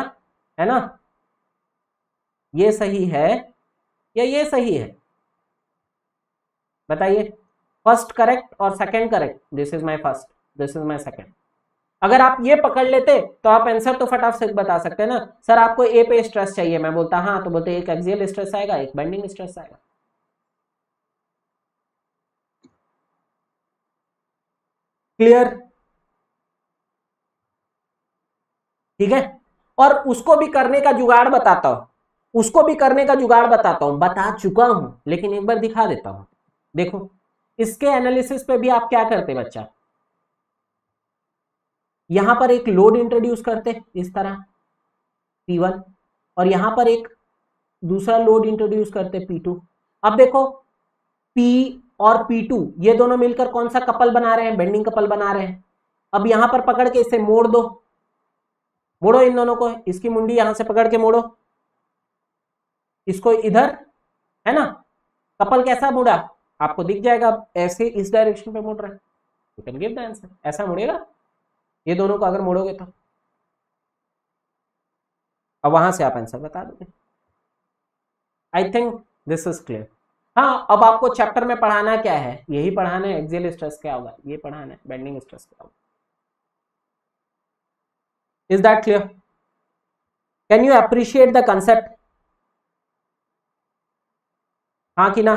है ना, ये सही है या ये सही है, बताइए। फर्स्ट करेक्ट और second correct, this is my first, this is my second. अगर आप ये पकड़ लेते तो आप आंसर तो फटाफट से बता सकते हैं ना, सर आपको ए पे स्ट्रेस चाहिए, मैं बोलता हाँ, तो बोलते एक एक्सियल स्ट्रेस आएगा, एक बेंडिंग स्ट्रेस आएगा। क्लियर, ठीक है। और उसको भी करने का जुगाड़ बताता हूं, उसको भी करने का जुगाड़ बताता हूं, बता चुका हूं लेकिन एक बार दिखा देता हूं। देखो इसके एनालिसिस पे भी आप क्या करते बच्चा, यहां पर एक लोड इंट्रोड्यूस करते इस तरह P1, और यहां पर एक दूसरा लोड इंट्रोड्यूस करते P2। अब देखो P और P2 ये दोनों मिलकर कौन सा कपल बना रहे हैं, बेंडिंग कपल बना रहे हैं। अब यहां पर पकड़ के इसे मोड़ दो, मोड़ो इन दोनों को, इसकी मुंडी यहां से पकड़ के मोड़ो, इसको इधर, है ना, कपल कैसा मुड़ा आपको दिख जाएगा, ऐसे इस डायरेक्शन पे मुड़ रहा है, you can give the answer, ऐसा मुड़ेगा ये दोनों को अगर मोड़ोगे तो। अब वहां से आप आंसर बता दोगे। आई थिंक दिस इज क्लियर। हाँ अब आपको चैप्टर में पढ़ाना क्या है, यही पढ़ाना है, एक्सियल स्ट्रेस क्या होगा ये पढ़ाना है, बेंडिंग स्ट्रेस क्या होगा। Is that clear, can you appreciate the concept, हाँ कि ना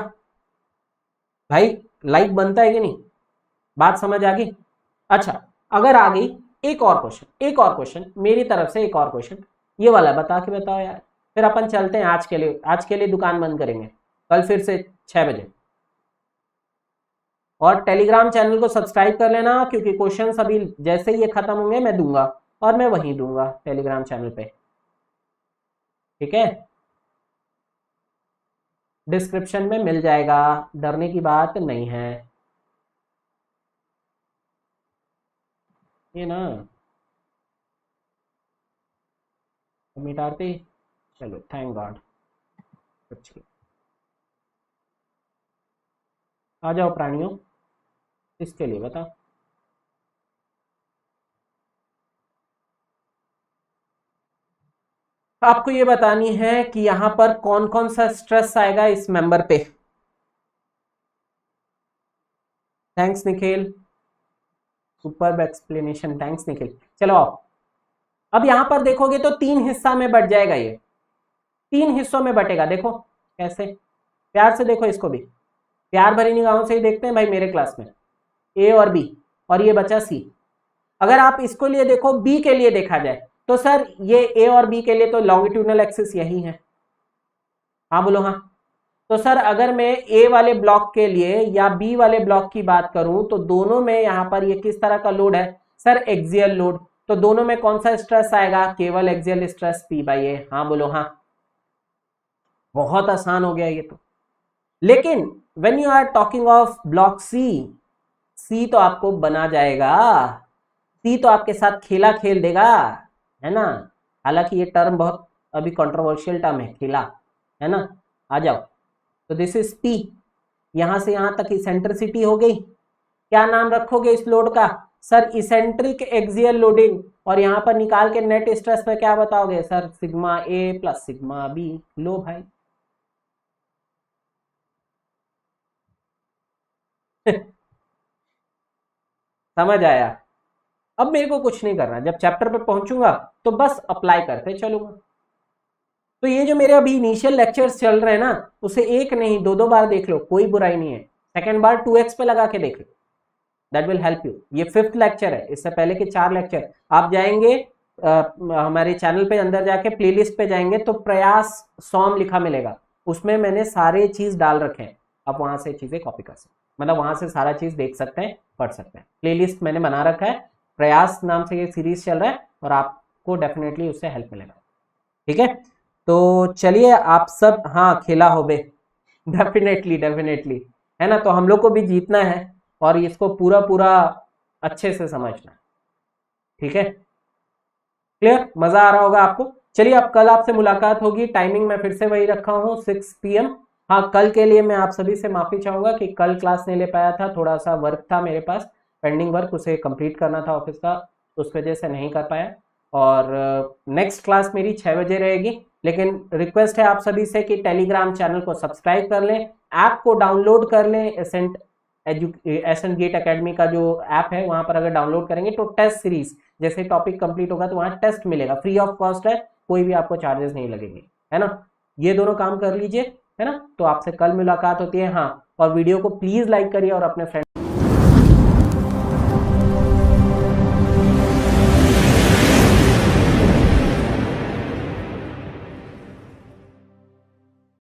भाई, लाइक बनता है कि नहीं, बात समझ आ गई। अच्छा अगर आ गई, एक और क्वेश्चन, एक और क्वेश्चन मेरी तरफ से, एक और क्वेश्चन ये वाला बता के बताओ यार, फिर अपन चलते हैं आज के लिए, आज के लिए दुकान बंद करेंगे, कल फिर से 6 बजे। और टेलीग्राम चैनल को सब्सक्राइब कर लेना, क्योंकि क्वेश्चन अभी जैसे ही ये खत्म होंगे मैं दूंगा, और मैं वहीं दूंगा टेलीग्राम चैनल पे, ठीक है, डिस्क्रिप्शन में मिल जाएगा, डरने की बात नहीं है ये ना। मिटारती, चलो थैंक गॉड, अच्छी, आ जाओ प्राणियों, इसके लिए बता। आपको ये बतानी है कि यहां पर कौन कौन सा स्ट्रेस आएगा इस मेंबर पे। Thanks Nikhil, superb explanation, thanks Nikhil. चलो आओ, अब यहां पर देखोगे तो 3 हिस्सा में बट जाएगा, ये 3 हिस्सों में बटेगा। देखो कैसे, प्यार से देखो इसको भी, प्यार भरी निगाहों से ही देखते हैं भाई मेरे क्लास में। ए और बी, और ये बचा सी। अगर आप इसको लिए देखो, बी के लिए देखा जाए तो सर ये ए और बी के लिए तो लॉन्गिट्यूडनल एक्सिस यही है। हाँ बोलो हाँ। तो सर अगर मैं ए वाले ब्लॉक के लिए या बी वाले ब्लॉक की बात करूं तो दोनों में यहां पर ये किस तरह का लोड है सर, एक्सियल लोड। तो दोनों में कौन सा स्ट्रेस आएगा, केवल एक्सियल स्ट्रेस पी बाई ए। हाँ बोलो हाँ, बहुत आसान हो गया ये तो। लेकिन when you are talking of block C, C तो आपको बना जाएगा, सी तो आपके साथ खेला खेल देगा, है ना। हालांकि ये टर्म बहुत अभी कंट्रोवर्शियल टर्म है, खेला, है ना। आ जाओ, तो दिस इज पी, यहां से यहां तक इसेंट्रिसिटी हो गई। क्या नाम रखोगे इस लोड का सर, इसेंट्रिक एक्सियल लोडिंग। और यहां पर निकाल के नेट स्ट्रेस पे क्या बताओगे sir, sigma a plus sigma B. लो भाई समझ आया। अब मेरे को कुछ नहीं करना, जब चैप्टर पे पहुंचूंगा तो बस अप्लाई करते चलूंगा। तो ये जो मेरे अभी इनिशियल लेक्चर्स चल रहे हैं ना, उसे एक नहीं 2-2 बार देख लो, कोई बुराई नहीं है। सेकंड बार 2x पे लगा के देख लो, दैट विल हेल्प यू। ये 5th लेक्चर है, इससे पहले के 4 लेक्चर आप जाएंगे हमारे चैनल पे अंदर जाके प्लेलिस्ट पे जाएंगे तो प्रयास सॉम लिखा मिलेगा, उसमें मैंने सारे चीज डाल रखे हैं। आप वहां से चीजें कॉपी कर सकते, मतलब वहां से सारा चीज देख सकते हैं, पढ़ सकते हैं। प्लेलिस्ट मैंने बना रखा है, प्रयास नाम से ये सीरीज चल रहा है और आपको डेफिनेटली उससे हेल्प मिलेगा। ठीक है, तो चलिए आप सब, हाँ खेला हो बे, डेफिनेटली डेफिनेटली, है ना। तो हम लोग को भी जीतना है और इसको पूरा पूरा अच्छे से समझना है। ठीक है, क्लियर, मजा आ रहा होगा आपको। चलिए अब कल आपसे मुलाकात होगी, टाइमिंग मैं फिर से वही रखा हूँ 6 PM। हाँ कल के लिए मैं आप सभी से माफी चाहूंगा कि कल क्लास नहीं ले पाया था, थोड़ा सा वर्क था मेरे पास, पेंडिंग वर्क, उसे कंप्लीट करना था ऑफिस का, उस वजह से नहीं कर पाया। और नेक्स्ट क्लास मेरी 6 बजे रहेगी। लेकिन रिक्वेस्ट है आप सभी से कि टेलीग्राम चैनल को सब्सक्राइब कर लें, ऐप को डाउनलोड कर लें। एसेंट गेट एकेडमी का जो ऐप है वहां पर अगर डाउनलोड करेंगे तो टेस्ट सीरीज जैसे टॉपिक कंप्लीट होगा तो वहां टेस्ट मिलेगा, फ्री ऑफ कॉस्ट है, कोई भी आपको चार्जेस नहीं लगेंगे, है ना। ये दोनों काम कर लीजिए, है ना। तो आपसे कल मुलाकात होती है। हाँ, और वीडियो को प्लीज लाइक करिए और अपने फ्रेंड